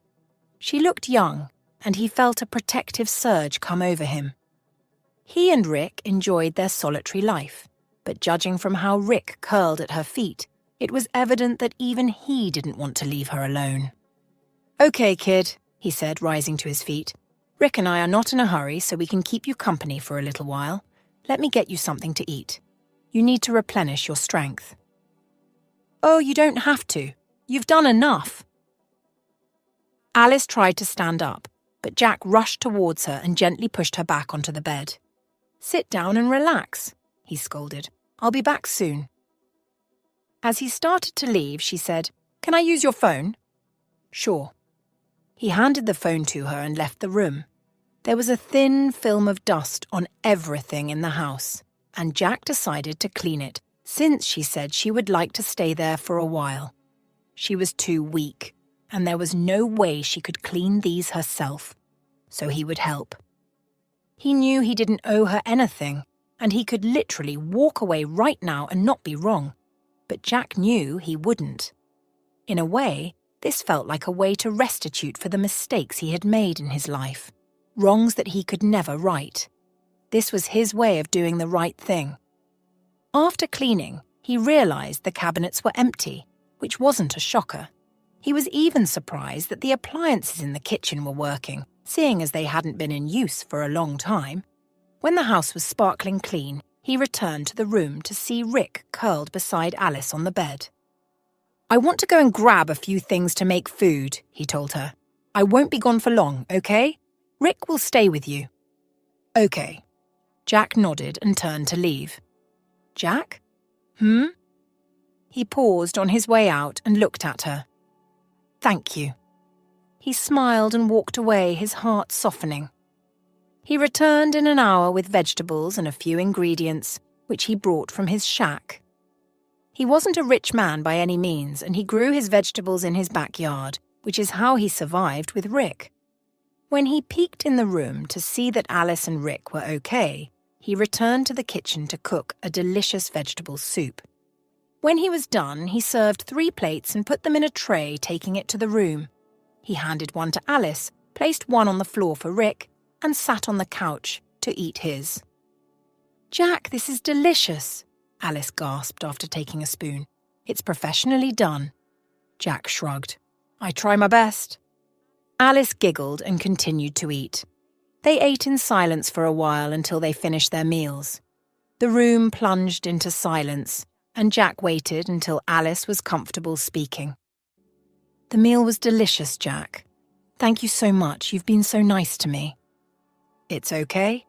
She looked young, and he felt a protective surge come over him. He and Rick enjoyed their solitary life, but judging from how Rick curled at her feet, it was evident that even he didn't want to leave her alone. Okay, kid, he said, rising to his feet. Rick and I are not in a hurry, so we can keep you company for a little while. Let me get you something to eat. You need to replenish your strength. Oh, you don't have to. You've done enough. Alice tried to stand up, but Jack rushed towards her and gently pushed her back onto the bed. Sit down and relax, he scolded. I'll be back soon. As he started to leave, she said, Can I use your phone? Sure. He handed the phone to her and left the room. There was a thin film of dust on everything in the house, and Jack decided to clean it, since she said she would like to stay there for a while. She was too weak, and there was no way she could clean these herself, so he would help. He knew he didn't owe her anything, and he could literally walk away right now and not be wrong. But Jack knew he wouldn't. In a way, this felt like a way to restitute for the mistakes he had made in his life, wrongs that he could never right. This was his way of doing the right thing. After cleaning, he realized the cabinets were empty, which wasn't a shocker. He was even surprised that the appliances in the kitchen were working, seeing as they hadn't been in use for a long time. When the house was sparkling clean, he returned to the room to see Rick curled beside Alice on the bed. I want to go and grab a few things to make food, he told her. I won't be gone for long, okay? Rick will stay with you. Okay. Jack nodded and turned to leave. Jack? He paused on his way out and looked at her. "Thank you." He smiled and walked away, his heart softening. He returned in an hour with vegetables and a few ingredients, which he brought from his shack. He wasn't a rich man by any means, and he grew his vegetables in his backyard, which is how he survived with Rick. When he peeked in the room to see that Alice and Rick were okay, he returned to the kitchen to cook a delicious vegetable soup. When he was done, he served 3 plates and put them in a tray, taking it to the room. He handed one to Alice, placed one on the floor for Rick, and sat on the couch to eat his. "Jack, this is delicious," Alice gasped after taking a spoon. "It's professionally done." Jack shrugged. "I try my best." Alice giggled and continued to eat. They ate in silence for a while until they finished their meals. The room plunged into silence, and Jack waited until Alice was comfortable speaking. "The meal was delicious, Jack. Thank you so much. You've been so nice to me." "It's okay."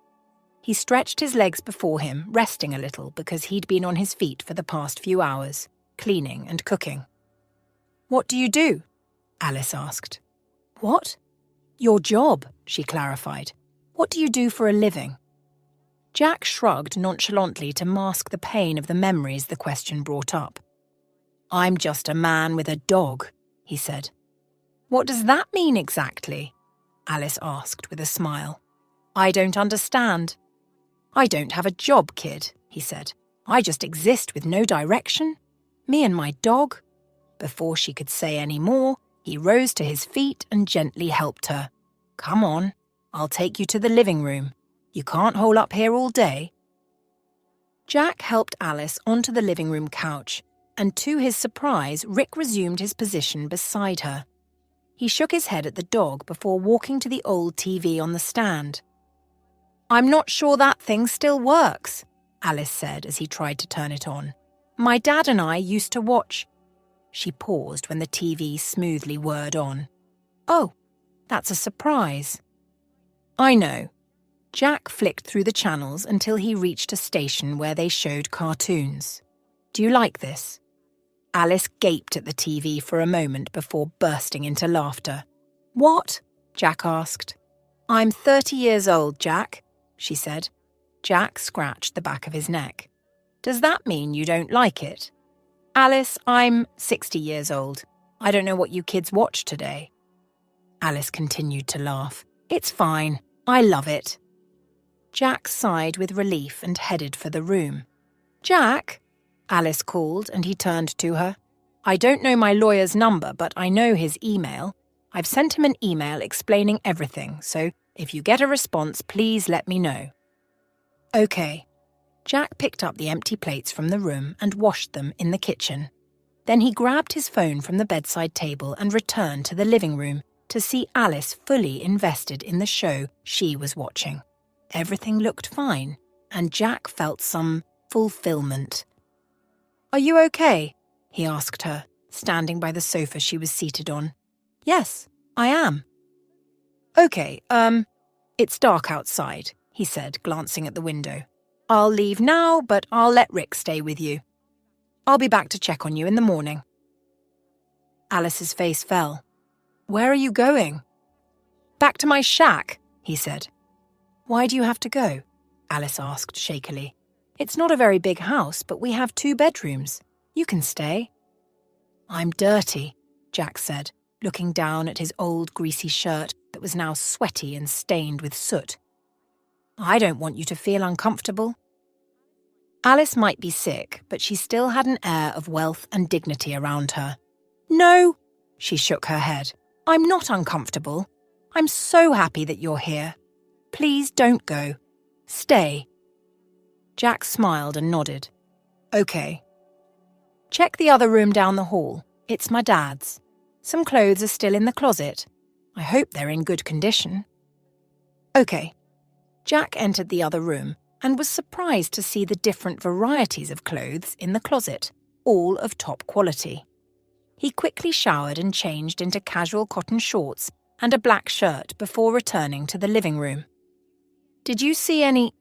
He stretched his legs before him, resting a little because he'd been on his feet for the past few hours, cleaning and cooking. "What do you do?" Alice asked. "What?" "Your job," she clarified. "What do you do for a living?" Jack shrugged nonchalantly to mask the pain of the memories the question brought up. "I'm just a man with a dog," he said. "What does that mean exactly?" Alice asked with a smile. "I don't understand." "I don't have a job, kid," he said. "I just exist with no direction. Me and my dog." Before she could say any more, he rose to his feet and gently helped her. "Come on, I'll take you to the living room. You can't hole up here all day." Jack helped Alice onto the living room couch, and to his surprise, Rick resumed his position beside her. He shook his head at the dog before walking to the old TV on the stand. "I'm not sure that thing still works," Alice said as he tried to turn it on. "My dad and I used to watch—" She paused when the TV smoothly whirred on. "Oh, that's a surprise." "I know." Jack flicked through the channels until he reached a station where they showed cartoons. "Do you like this?" Alice gaped at the TV for a moment before bursting into laughter. "What?" Jack asked. "I'm 30 years old, Jack," she said. Jack scratched the back of his neck. "Does that mean you don't like it?" "Alice, I'm 60 years old. I don't know what you kids watch today." Alice continued to laugh. "It's fine. I love it." Jack sighed with relief and headed for the room. "Jack," Alice called, and he turned to her. "I don't know my lawyer's number, but I know his email. I've sent him an email explaining everything, so if you get a response, please let me know." "Okay." Jack picked up the empty plates from the room and washed them in the kitchen. Then he grabbed his phone from the bedside table and returned to the living room to see Alice fully invested in the show she was watching. Everything looked fine, and Jack felt some fulfillment. "Are you okay?" he asked her, standing by the sofa she was seated on. "Yes, I am." "Okay, it's dark outside," he said, glancing at the window. "I'll leave now, but I'll let Rick stay with you. I'll be back to check on you in the morning." Alice's face fell. "Where are you going?" "Back to my shack," he said. "Why do you have to go?" Alice asked shakily. "It's not a very big house, but we have 2 bedrooms. You can stay." "I'm dirty," Jack said, looking down at his old greasy shirt that was now sweaty and stained with soot. "I don't want you to feel uncomfortable." Alice might be sick, but she still had an air of wealth and dignity around her. "No," she shook her head. "I'm not uncomfortable. I'm so happy that you're here. Please don't go. Stay." Jack smiled and nodded. "Okay." "Check the other room down the hall. It's my dad's. Some clothes are still in the closet. I hope they're in good condition." "Okay." Jack entered the other room and was surprised to see the different varieties of clothes in the closet, all of top quality. He quickly showered and changed into casual cotton shorts and a black shirt before returning to the living room. "Did you see any—"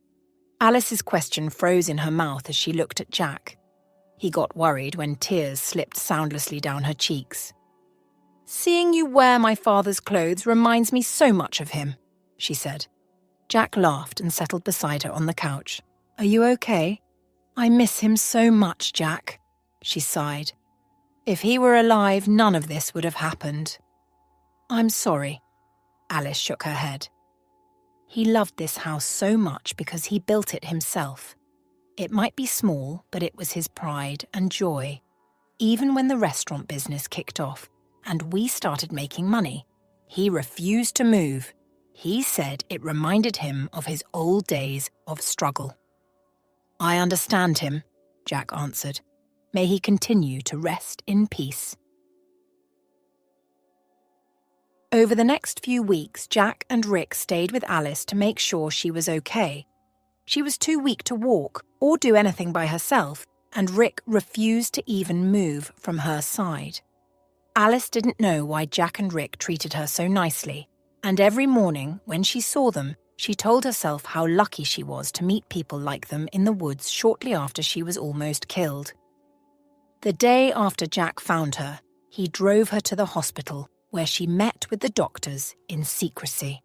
Alice's question froze in her mouth as she looked at Jack. He got worried when tears slipped soundlessly down her cheeks. "Seeing you wear my father's clothes reminds me so much of him," she said. Jack laughed and settled beside her on the couch. "Are you okay?" "I miss him so much, Jack," she sighed. "If he were alive, none of this would have happened." "I'm sorry." Alice shook her head. He loved this house so much because he built it himself. It might be small, but it was his pride and joy. Even when the restaurant business kicked off and we started making money, he refused to move. He said it reminded him of his old days of struggle. "I understand him," Jack answered. "May he continue to rest in peace." Over the next few weeks, Jack and Rick stayed with Alice to make sure she was okay. She was too weak to walk or do anything by herself, and Rick refused to even move from her side. Alice didn't know why Jack and Rick treated her so nicely, and every morning when she saw them, she told herself how lucky she was to meet people like them in the woods shortly after she was almost killed. The day after Jack found her, he drove her to the hospital, where she met with the doctors in secrecy.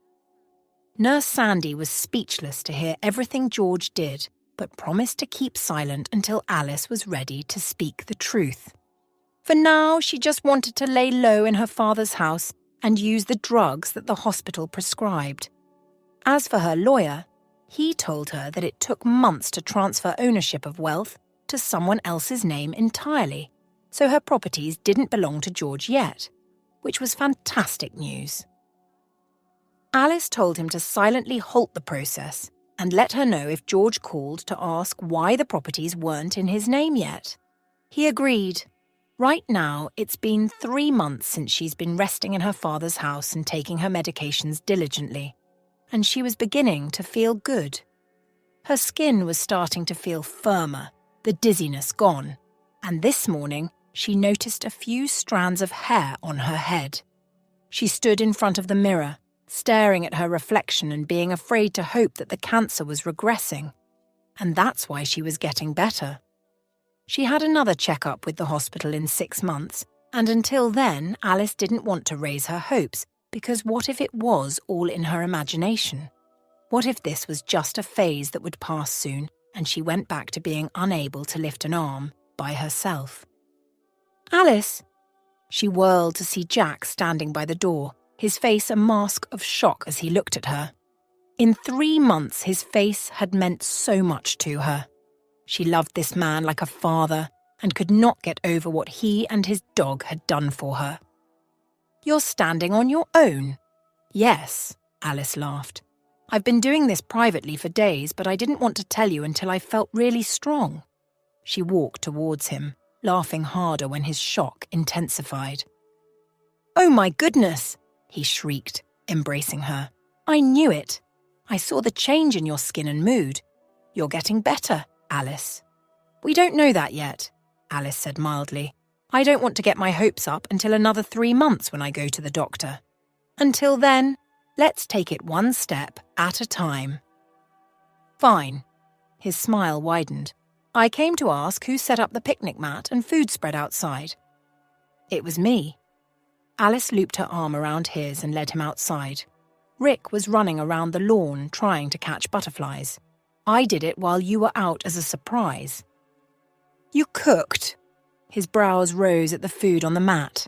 Nurse Sandy was speechless to hear everything George did, but promised to keep silent until Alice was ready to speak the truth. For now, she just wanted to lay low in her father's house and use the drugs that the hospital prescribed. As for her lawyer, he told her that it took months to transfer ownership of wealth to someone else's name entirely, so her properties didn't belong to George yet, which was fantastic news. Alice told him to silently halt the process and let her know if George called to ask why the properties weren't in his name yet. He agreed. Right now, it's been 3 months since she's been resting in her father's house and taking her medications diligently, and she was beginning to feel good. Her skin was starting to feel firmer, the dizziness gone, and this morning she noticed a few strands of hair on her head. She stood in front of the mirror, staring at her reflection and being afraid to hope that the cancer was regressing, and that's why she was getting better. She had another checkup with the hospital in 6 months, and until then Alice didn't want to raise her hopes, because what if it was all in her imagination? What if this was just a phase that would pass soon and she went back to being unable to lift an arm by herself? "Alice!" She whirled to see Jack standing by the door, his face a mask of shock as he looked at her. In 3 months, his face had meant so much to her. She loved this man like a father and could not get over what he and his dog had done for her. "You're standing on your own?" "Yes," Alice laughed. "I've been doing this privately for days, but I didn't want to tell you until I felt really strong." She walked towards him, laughing harder when his shock intensified. "Oh my goodness!" he shrieked, embracing her. "I knew it. I saw the change in your skin and mood. You're getting better, Alice." "We don't know that yet," Alice said mildly. "I don't want to get my hopes up until another 3 months when I go to the doctor. Until then, let's take it one step at a time." "Fine." His smile widened. "I came to ask who set up the picnic mat and food spread outside." "It was me." Alice looped her arm around his and led him outside. "Rick was running around the lawn trying to catch butterflies. I did it while you were out as a surprise." "You cooked?" His brows rose at the food on the mat.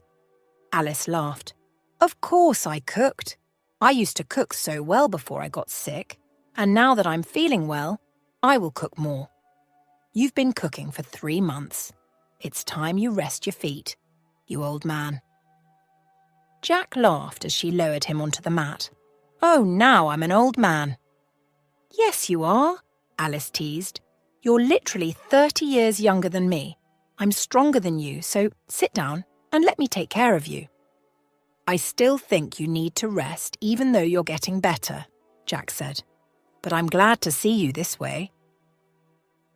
Alice laughed. "Of course I cooked. I used to cook so well before I got sick, and now that I'm feeling well, I will cook more. You've been cooking for 3 months. It's time you rest your feet, you old man." Jack laughed as she lowered him onto the mat. "Oh, now I'm an old man." "Yes, you are," Alice teased. "You're literally 30 years younger than me. I'm stronger than you, so sit down and let me take care of you." "I still think you need to rest even though you're getting better," Jack said. "But I'm glad to see you this way."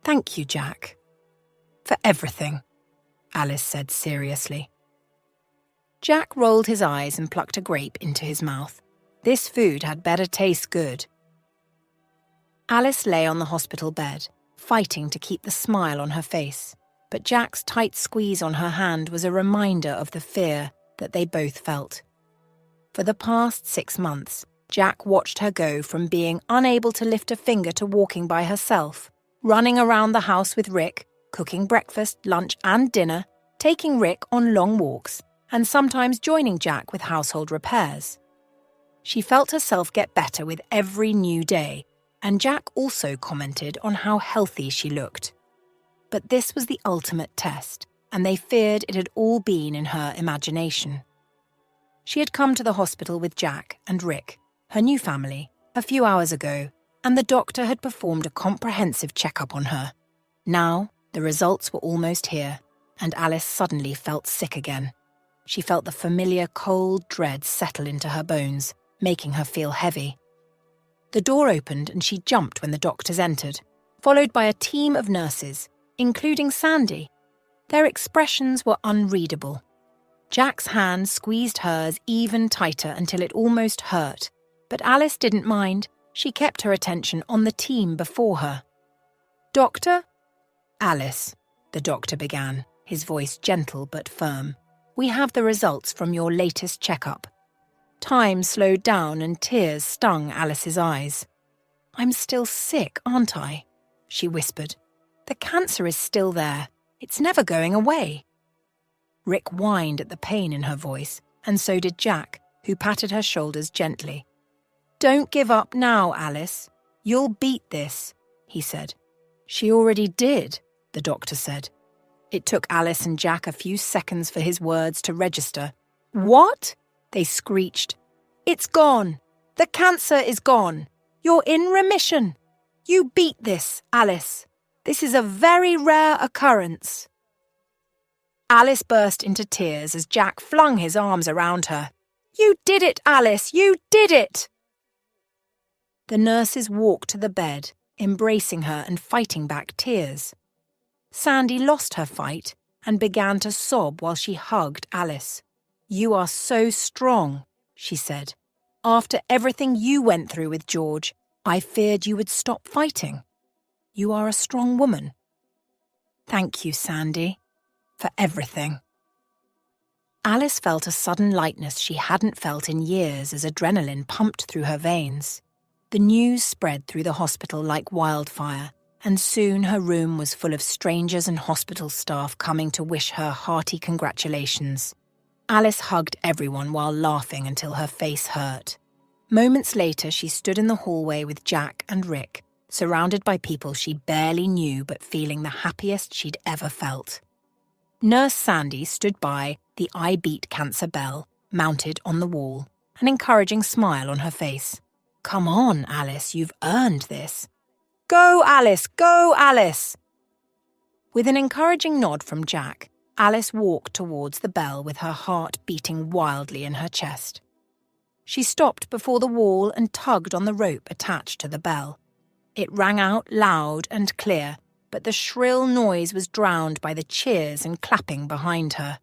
"Thank you, Jack." "For everything," Alice said seriously. Jack rolled his eyes and plucked a grape into his mouth. This food had better taste good. Alice lay on the hospital bed, fighting to keep the smile on her face. but Jack's tight squeeze on her hand was a reminder of the fear that they both felt. For the past 6 months, Jack watched her go from being unable to lift a finger to walking by herself, running around the house with Rick, cooking breakfast, lunch and dinner, taking Rick on long walks, and sometimes joining Jack with household repairs. She felt herself get better with every new day, and Jack also commented on how healthy she looked. But this was the ultimate test, and they feared it had all been in her imagination. She had come to the hospital with Jack and Rick, her new family, a few hours ago, and the doctor had performed a comprehensive checkup on her. Now, the results were almost here, and Alice suddenly felt sick again. She felt the familiar cold dread settle into her bones, making her feel heavy. The door opened and she jumped when the doctors entered, followed by a team of nurses, including Sandy. Their expressions were unreadable. Jack's hand squeezed hers even tighter until it almost hurt, but Alice didn't mind. She kept her attention on the team before her. "Doctor?" "Alice," the doctor began, his voice gentle but firm. "We have the results from your latest checkup." Time slowed down and tears stung Alice's eyes. "I'm still sick, aren't I?" she whispered. "The cancer is still there. It's never going away." Rick whined at the pain in her voice, and so did Jack, who patted her shoulders gently. "Don't give up now, Alice. You'll beat this," he said. "She already did," the doctor said. It took Alice and Jack a few seconds for his words to register. "What?" they screeched. "It's gone. The cancer is gone. You're in remission. You beat this, Alice. This is a very rare occurrence." Alice burst into tears as Jack flung his arms around her. "You did it, Alice! You did it!" The nurses walked to the bed, embracing her and fighting back tears. Sandy lost her fight and began to sob while she hugged Alice. "You are so strong," she said. "After everything you went through with George, I feared you would stop fighting. You are a strong woman." "Thank you, Sandy, for everything." Alice felt a sudden lightness she hadn't felt in years as adrenaline pumped through her veins. The news spread through the hospital like wildfire, and soon her room was full of strangers and hospital staff coming to wish her hearty congratulations. Alice hugged everyone while laughing until her face hurt. Moments later, she stood in the hallway with Jack and Rick, surrounded by people she barely knew but feeling the happiest she'd ever felt. Nurse Sandy stood by, the I Beat Cancer bell mounted on the wall, an encouraging smile on her face. "Come on, Alice, you've earned this." "Go, Alice! Go, Alice!" With an encouraging nod from Jack, Alice walked towards the bell with her heart beating wildly in her chest. She stopped before the wall and tugged on the rope attached to the bell. It rang out loud and clear, but the shrill noise was drowned by the cheers and clapping behind her.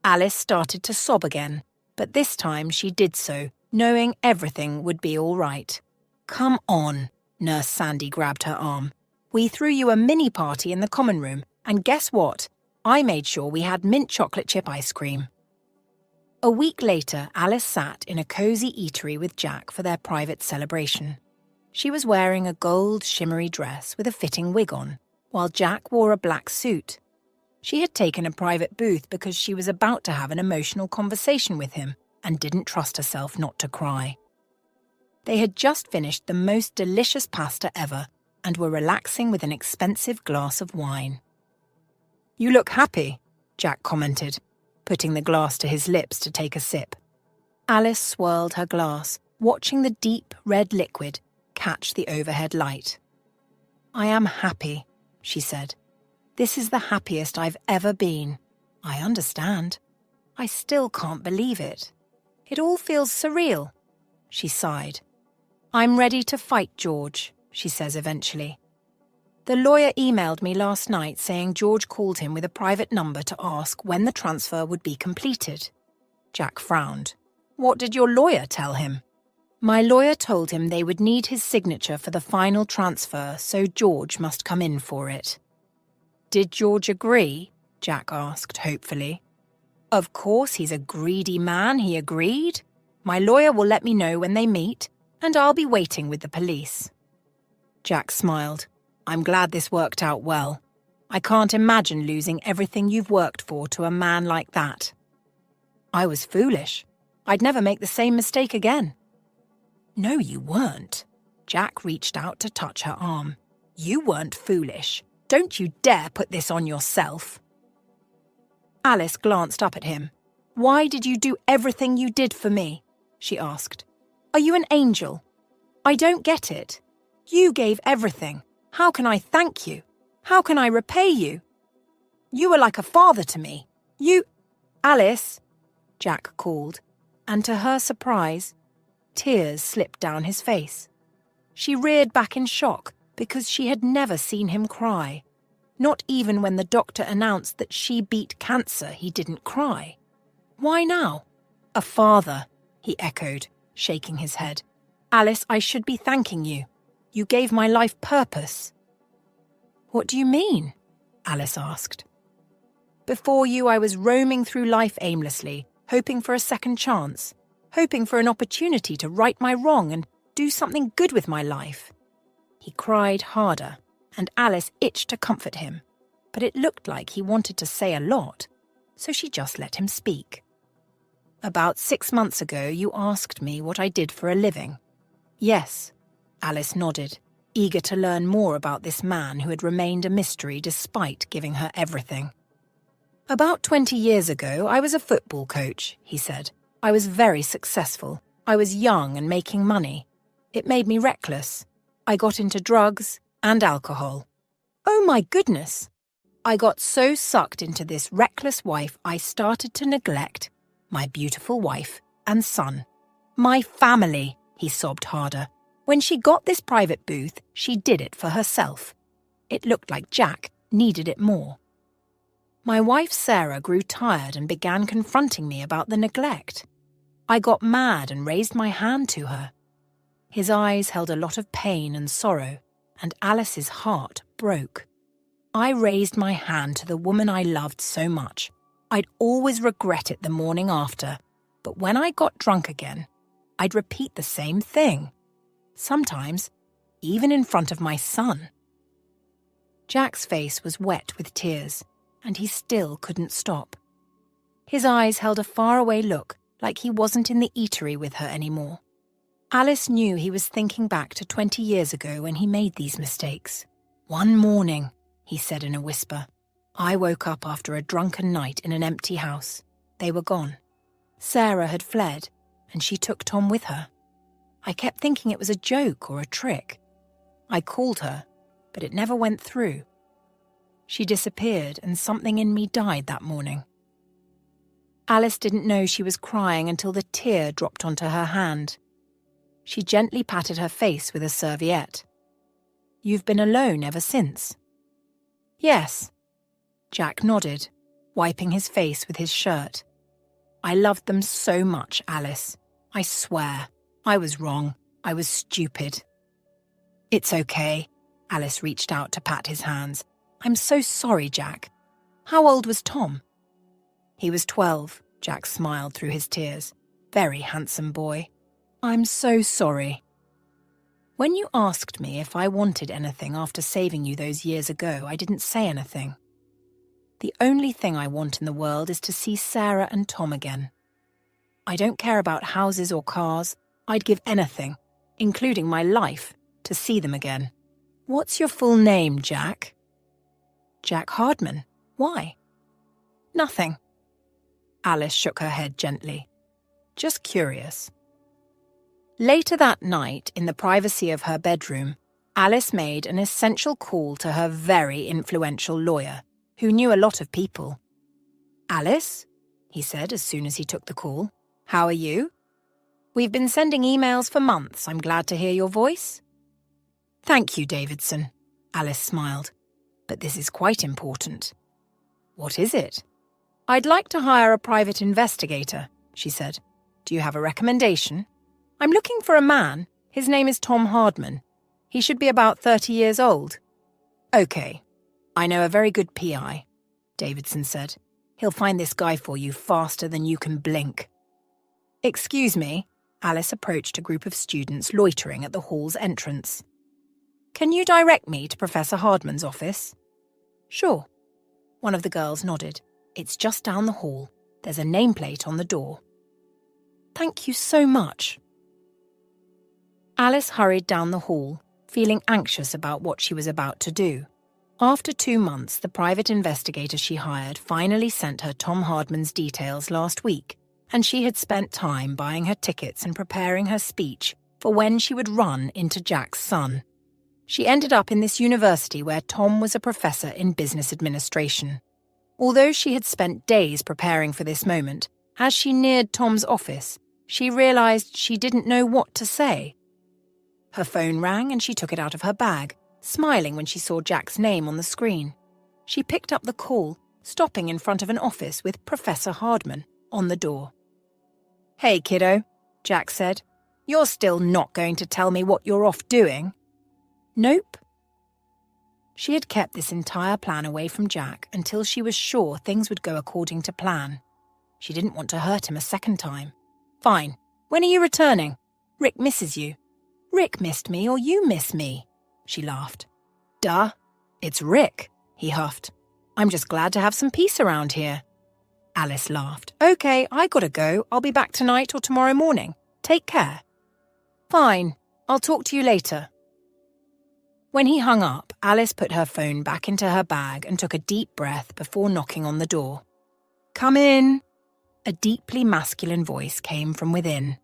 Alice started to sob again, but this time she did so, knowing everything would be all right. "Come on," Nurse Sandy grabbed her arm. "We threw you a mini party in the common room, and guess what? I made sure we had mint chocolate chip ice cream." A week later, Alice sat in a cozy eatery with Jack for their private celebration. She was wearing a gold shimmery dress with a fitting wig on, while Jack wore a black suit. She had taken a private booth because she was about to have an emotional conversation with him and didn't trust herself not to cry. They had just finished the most delicious pasta ever and were relaxing with an expensive glass of wine. "You look happy," Jack commented, putting the glass to his lips to take a sip. Alice swirled her glass, watching the deep red liquid catch the overhead light. "I am happy," she said. "This is the happiest I've ever been. I understand. I still can't believe it. It all feels surreal." She sighed. "I'm ready to fight George," she says eventually. "The lawyer emailed me last night saying George called him with a private number to ask when the transfer would be completed." Jack frowned. "What did your lawyer tell him?" "My lawyer told him they would need his signature for the final transfer, so George must come in for it." Did George agree? Jack asked hopefully. Of course he's a greedy man, he agreed. My lawyer will let me know when they meet, and I'll be waiting with the police. Jack smiled. I'm glad this worked out well. I can't imagine losing everything you've worked for to a man like that. I was foolish. I'd never make the same mistake again. No, you weren't. Jack reached out to touch her arm. You weren't foolish. Don't you dare put this on yourself. Alice glanced up at him. Why did you do everything you did for me? She asked. Are you an angel? I don't get it. You gave everything. How can I thank you? How can I repay you? You were like a father to me. Alice, Jack called, and to her surprise, tears slipped down his face. She reared back in shock because she had never seen him cry. Not even when the doctor announced that she beat cancer, he didn't cry. Why now? A father, he echoed, shaking his head. Alice, I should be thanking you. You gave my life purpose. What do you mean? Alice asked. Before you, I was roaming through life aimlessly, hoping for a second chance, hoping for an opportunity to right my wrong and do something good with my life. He cried harder, and Alice itched to comfort him, but it looked like he wanted to say a lot, so she just let him speak. About 6 months ago, you asked me what I did for a living. Yes, Alice nodded, eager to learn more about this man who had remained a mystery despite giving her everything. About 20 years ago, I was a football coach, he said. I was very successful. I was young and making money. It made me reckless. I got into drugs and alcohol. Oh my goodness! I got so sucked into this reckless wife, I started to neglect my beautiful wife and son. My family, he sobbed harder. When she got this private booth, she did it for herself. It looked like Jack needed it more. My wife Sarah grew tired and began confronting me about the neglect. I got mad and raised my hand to her. His eyes held a lot of pain and sorrow, and Alice's heart broke. I raised my hand to the woman I loved so much. I'd always regret it the morning after, but when I got drunk again, I'd repeat the same thing. Sometimes, even in front of my son. Jack's face was wet with tears, and he still couldn't stop. His eyes held a faraway look, like he wasn't in the eatery with her anymore. Alice knew he was thinking back to 20 years ago when he made these mistakes. One morning, he said in a whisper, I woke up after a drunken night in an empty house. They were gone. Sarah had fled, and she took Tom with her. I kept thinking it was a joke or a trick. I called her, but it never went through. She disappeared, and something in me died that morning. Alice didn't know she was crying until the tear dropped onto her hand. She gently patted her face with a serviette. You've been alone ever since? Yes. Jack nodded, wiping his face with his shirt. I loved them so much, Alice. I swear. I was wrong. I was stupid. It's okay. Alice reached out to pat his hands. I'm so sorry, Jack. How old was Tom? He was 12, Jack smiled through his tears. Very handsome boy. I'm so sorry. When you asked me if I wanted anything after saving you those years ago, I didn't say anything. The only thing I want in the world is to see Sarah and Tom again. I don't care about houses or cars. I'd give anything, including my life, to see them again. What's your full name, Jack? Jack Hardman. Why? Nothing. Alice shook her head gently. Just curious. Later that night, in the privacy of her bedroom, Alice made an essential call to her very influential lawyer, who knew a lot of people. Alice, he said as soon as he took the call, how are you? We've been sending emails for months. I'm glad to hear your voice. Thank you, Davidson, Alice smiled. But this is quite important. What is it? I'd like to hire a private investigator, she said. Do you have a recommendation? I'm looking for a man. His name is Tom Hardman. He should be about 30 years old. Okay. I know a very good PI, Davidson said. He'll find this guy for you faster than you can blink. Excuse me, Alice approached a group of students loitering at the hall's entrance. Can you direct me to Professor Hardman's office? Sure. One of the girls nodded. It's just down the hall. There's a nameplate on the door. Thank you so much. Alice hurried down the hall, feeling anxious about what she was about to do. After 2 months, the private investigator she hired finally sent her Tom Hardman's details last week, and she had spent time buying her tickets and preparing her speech for when she would run into Jack's son. She ended up in this university where Tom was a professor in business administration. Although she had spent days preparing for this moment, as she neared Tom's office, she realized she didn't know what to say. Her phone rang and she took it out of her bag, smiling when she saw Jack's name on the screen. She picked up the call, stopping in front of an office with Professor Hardman on the door. Hey, kiddo, Jack said. You're still not going to tell me what you're off doing? Nope. She had kept this entire plan away from Jack until she was sure things would go according to plan. She didn't want to hurt him a second time. Fine. When are you returning? Rick misses you. Rick missed me or you miss me, she laughed. Duh. It's Rick, he huffed. I'm just glad to have some peace around here. Alice laughed. Okay, I gotta go. I'll be back tonight or tomorrow morning. Take care. Fine. I'll talk to you later. When he hung up, Alice put her phone back into her bag and took a deep breath before knocking on the door. Come in. A deeply masculine voice came from within.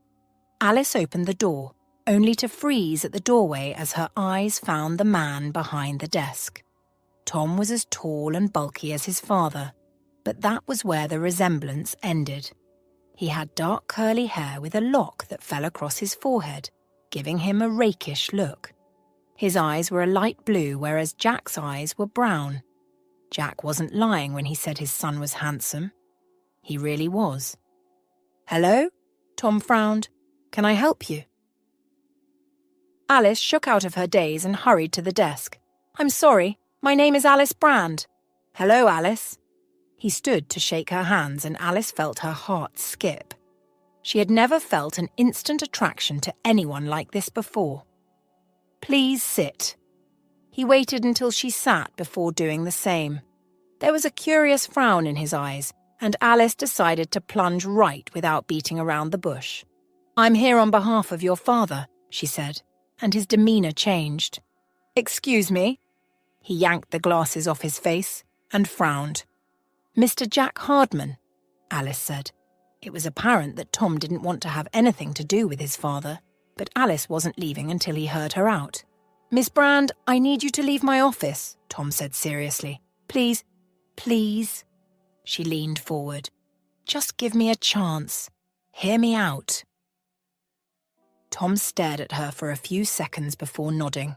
Alice opened the door, only to freeze at the doorway as her eyes found the man behind the desk. Tom was as tall and bulky as his father, but that was where the resemblance ended. He had dark curly hair with a lock that fell across his forehead, giving him a rakish look. His eyes were a light blue, whereas Jack's eyes were brown. Jack wasn't lying when he said his son was handsome. He really was. Hello? Tom frowned. Can I help you? Alice shook out of her daze and hurried to the desk. I'm sorry, my name is Alice Brand. Hello, Alice. He stood to shake her hands and Alice felt her heart skip. She had never felt an instant attraction to anyone like this before. Please sit. He waited until she sat before doing the same. There was a curious frown in his eyes, and Alice decided to plunge right without beating around the bush. I'm here on behalf of your father, she said, and his demeanour changed. Excuse me? He yanked the glasses off his face and frowned. Mr. Jack Hardman, Alice said. It was apparent that Tom didn't want to have anything to do with his father, but Alice wasn't leaving until he heard her out. Miss Brand, I need you to leave my office, Tom said seriously. Please, please. She leaned forward. Just give me a chance. Hear me out. Tom stared at her for a few seconds before nodding.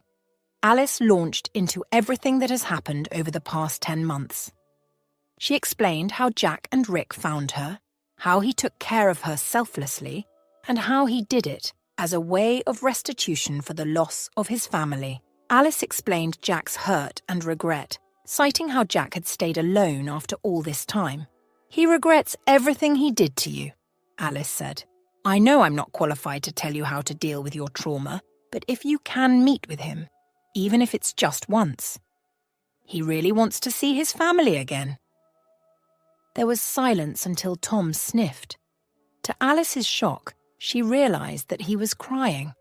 Alice launched into everything that has happened over the past 10 months. She explained how Jack and Rick found her, how he took care of her selflessly, and how he did it as a way of restitution for the loss of his family. Alice explained Jack's hurt and regret, citing how Jack had stayed alone after all this time. He regrets everything he did to you, Alice said. I know I'm not qualified to tell you how to deal with your trauma, but if you can meet with him, even if it's just once. He really wants to see his family again. There was silence until Tom sniffed. To Alice's shock, she realized that he was crying.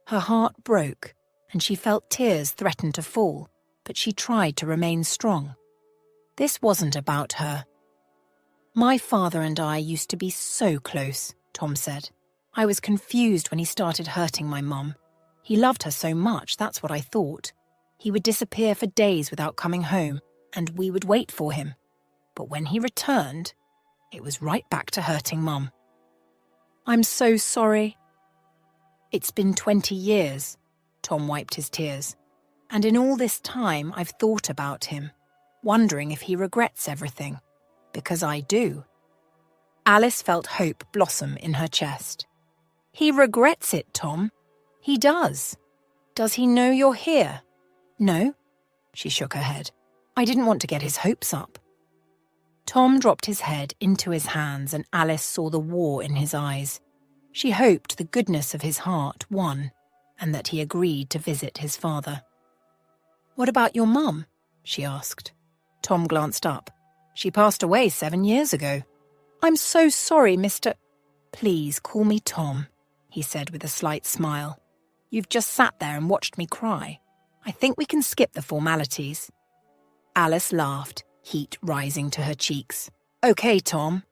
Her heart broke, and she felt tears threaten to fall, but she tried to remain strong. This wasn't about her. My father and I used to be so close, Tom said. I was confused when he started hurting my mum. He loved her so much, that's what I thought. He would disappear for days without coming home, and we would wait for him. But when he returned, it was right back to hurting Mum. I'm so sorry. It's been 20 years, Tom wiped his tears. And in all this time, I've thought about him, wondering if he regrets everything. Because I do. Alice felt hope blossom in her chest. He regrets it, Tom. He does. Does he know you're here? No, she shook her head. I didn't want to get his hopes up. Tom dropped his head into his hands and Alice saw the war in his eyes. She hoped the goodness of his heart won and that he agreed to visit his father. "What about your mum?" she asked. Tom glanced up. "She passed away 7 years ago." "I'm so sorry, Mr. "Please call me Tom," he said with a slight smile. "You've just sat there and watched me cry. I think we can skip the formalities." Alice laughed, heat rising to her cheeks. "Okay, Tom."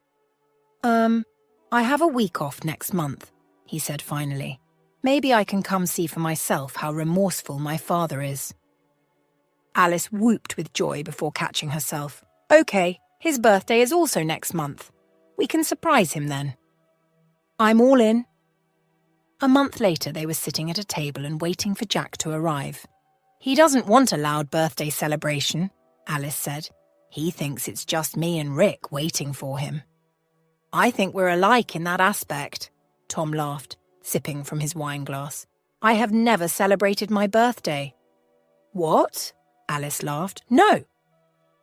I have a week off next month," he said finally. "Maybe I can come see for myself how remorseful my father is." Alice whooped with joy before catching herself. "Okay, his birthday is also next month. We can surprise him then." "I'm all in." A month later, they were sitting at a table and waiting for Jack to arrive. "He doesn't want a loud birthday celebration," Alice said. "He thinks it's just me and Rick waiting for him." "I think we're alike in that aspect," Tom laughed, sipping from his wine glass. "I have never celebrated my birthday." "What?" Alice laughed. "No."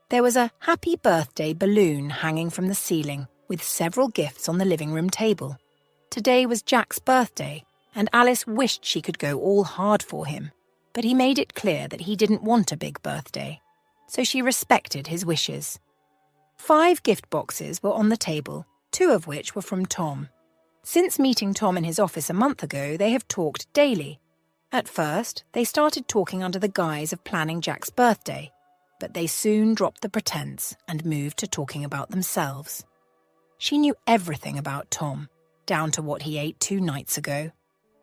There was a happy birthday balloon hanging from the ceiling with several gifts on the living room table. Today was Jack's birthday, and Alice wished she could go all hard for him, but he made it clear that he didn't want a big birthday, so she respected his wishes. 5 gift boxes were on the table, 2 of which were from Tom. Since meeting Tom in his office a month ago, they have talked daily. At first, they started talking under the guise of planning Jack's birthday, but they soon dropped the pretense and moved to talking about themselves. She knew everything about Tom, down to what he ate 2 nights ago.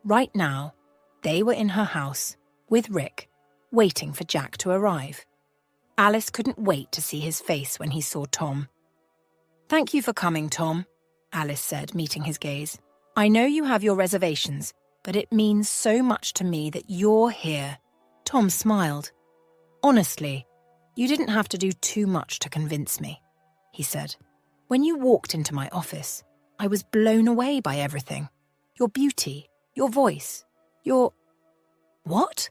Right now, they were in her house, with Rick, waiting for Jack to arrive. Alice couldn't wait to see his face when he saw Tom. "Thank you for coming, Tom," Alice said, meeting his gaze. "I know you have your reservations, but it means so much to me that you're here." Tom smiled. "Honestly, you didn't have to do too much to convince me," he said. "When you walked into my office, I was blown away by everything. Your beauty, your voice, your—" "What?"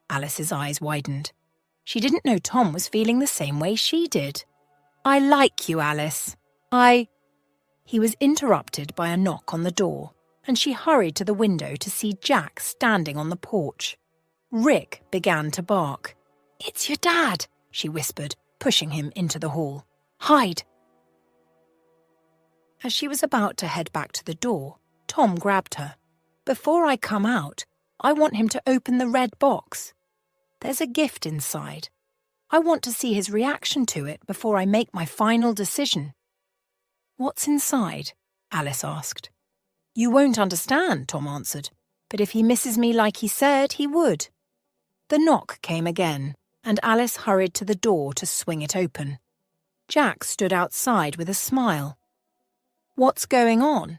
Alice's eyes widened. She didn't know Tom was feeling the same way she did. "I like you, Alice. He was interrupted by a knock on the door, and she hurried to the window to see Jack standing on the porch. Rick began to bark. "It's your dad," she whispered, pushing him into the hall. "Hide." As she was about to head back to the door, Tom grabbed her. "Before I come out, I want him to open the red box. There's a gift inside. I want to see his reaction to it before I make my final decision." "What's inside?" Alice asked. "You won't understand," Tom answered, "but if he misses me like he said, he would." The knock came again, and Alice hurried to the door to swing it open. Jack stood outside with a smile. "What's going on?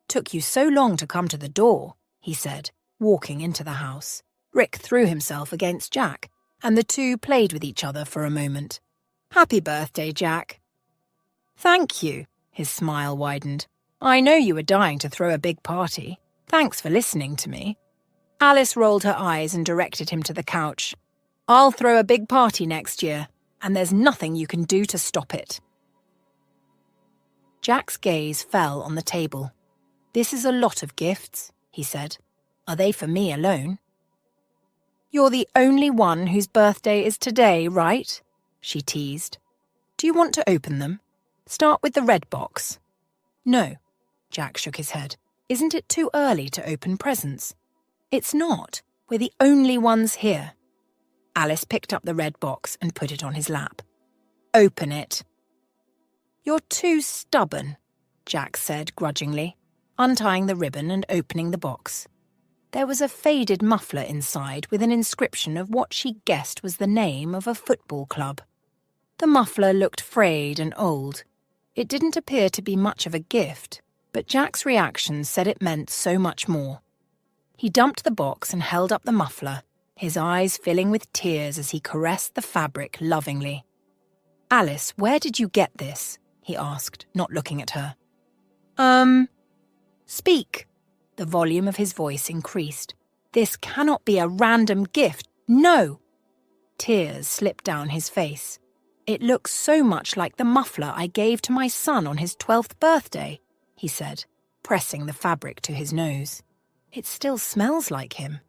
Took you so long to come to the door," he said, walking into the house. Rick threw himself against Jack, and the two played with each other for a moment. "Happy birthday, Jack." "Thank you," his smile widened. "I know you were dying to throw a big party. Thanks for listening to me." Alice rolled her eyes and directed him to the couch. "I'll throw a big party next year, and there's nothing you can do to stop it." Jack's gaze fell on the table. "This is a lot of gifts," he said. "Are they for me alone?" "You're the only one whose birthday is today, right?" she teased. "Do you want to open them? Start with the red box." "No," Jack shook his head. "Isn't it too early to open presents?" "It's not. We're the only ones here." Alice picked up the red box and put it on his lap. "Open it." "You're too stubborn," Jack said grudgingly, untying the ribbon and opening the box. There was a faded muffler inside with an inscription of what she guessed was the name of a football club. The muffler looked frayed and old. It didn't appear to be much of a gift, but Jack's reaction said it meant so much more. He dumped the box and held up the muffler, his eyes filling with tears as he caressed the fabric lovingly. "Alice, where did you get this?" he asked, not looking at her. Speak." The volume of his voice increased. "This cannot be a random gift. No!" Tears slipped down his face. "It looks so much like the muffler I gave to my son on his 12th birthday," he said, pressing the fabric to his nose. "It still smells like him.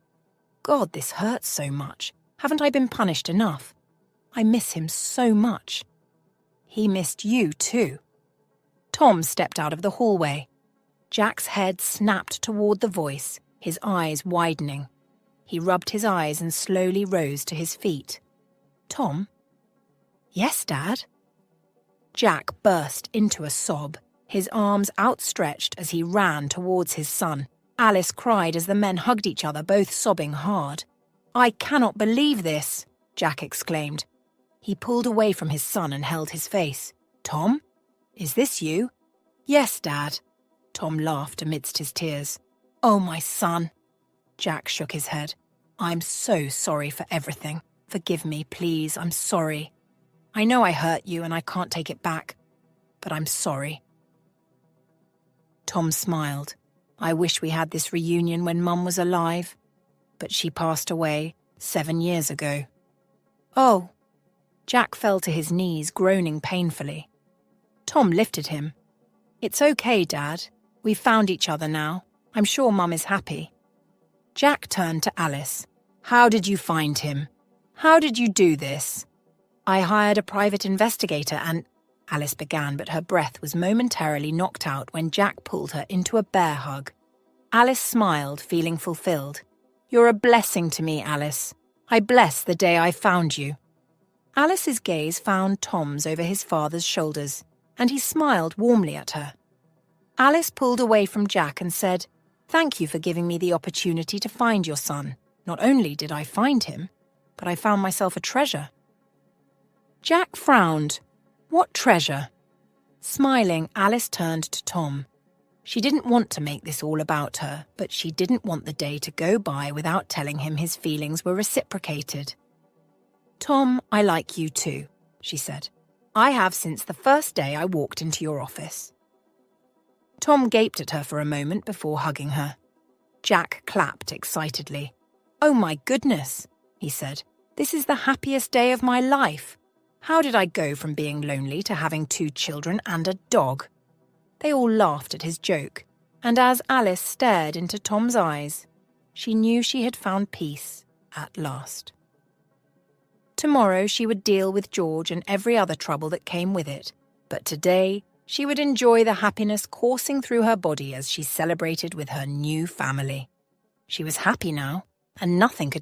God, this hurts so much. Haven't I been punished enough? I miss him so much." "He missed you too." Tom stepped out of the hallway. Jack's head snapped toward the voice, his eyes widening. He rubbed his eyes and slowly rose to his feet. "Tom?" "Yes, Dad?" Jack burst into a sob, his arms outstretched as he ran towards his son. Alice cried as the men hugged each other, both sobbing hard. "I cannot believe this," Jack exclaimed. He pulled away from his son and held his face. "Tom? Is this you?" "Yes, Dad." Tom laughed amidst his tears. "Oh, my son." Jack shook his head. "I'm so sorry for everything. Forgive me, please. I'm sorry. I know I hurt you and I can't take it back, but I'm sorry." Tom smiled. "I wish we had this reunion when Mum was alive, but she passed away 7 years ago." "Oh." Jack fell to his knees, groaning painfully. Tom lifted him. "It's okay, Dad. We've found each other now. I'm sure Mum is happy." Jack turned to Alice. "How did you find him? How did you do this?" "I hired a private investigator and—" Alice began, but her breath was momentarily knocked out when Jack pulled her into a bear hug. Alice smiled, feeling fulfilled. "You're a blessing to me, Alice. I bless the day I found you." Alice's gaze found Tom's over his father's shoulders, and he smiled warmly at her. Alice pulled away from Jack and said, "Thank you for giving me the opportunity to find your son. Not only did I find him, but I found myself a treasure." Jack frowned. "What treasure?" Smiling, Alice turned to Tom. She didn't want to make this all about her, but she didn't want the day to go by without telling him his feelings were reciprocated. "Tom, I like you too," she said. "I have since the first day I walked into your office." Tom gaped at her for a moment before hugging her. Jack clapped excitedly. "Oh my goodness," he said. "This is the happiest day of my life. How did I go from being lonely to having 2 children and a dog?" They all laughed at his joke, and as Alice stared into Tom's eyes, she knew she had found peace at last. Tomorrow she would deal with George and every other trouble that came with it, but today she would enjoy the happiness coursing through her body as she celebrated with her new family. She was happy now, and nothing could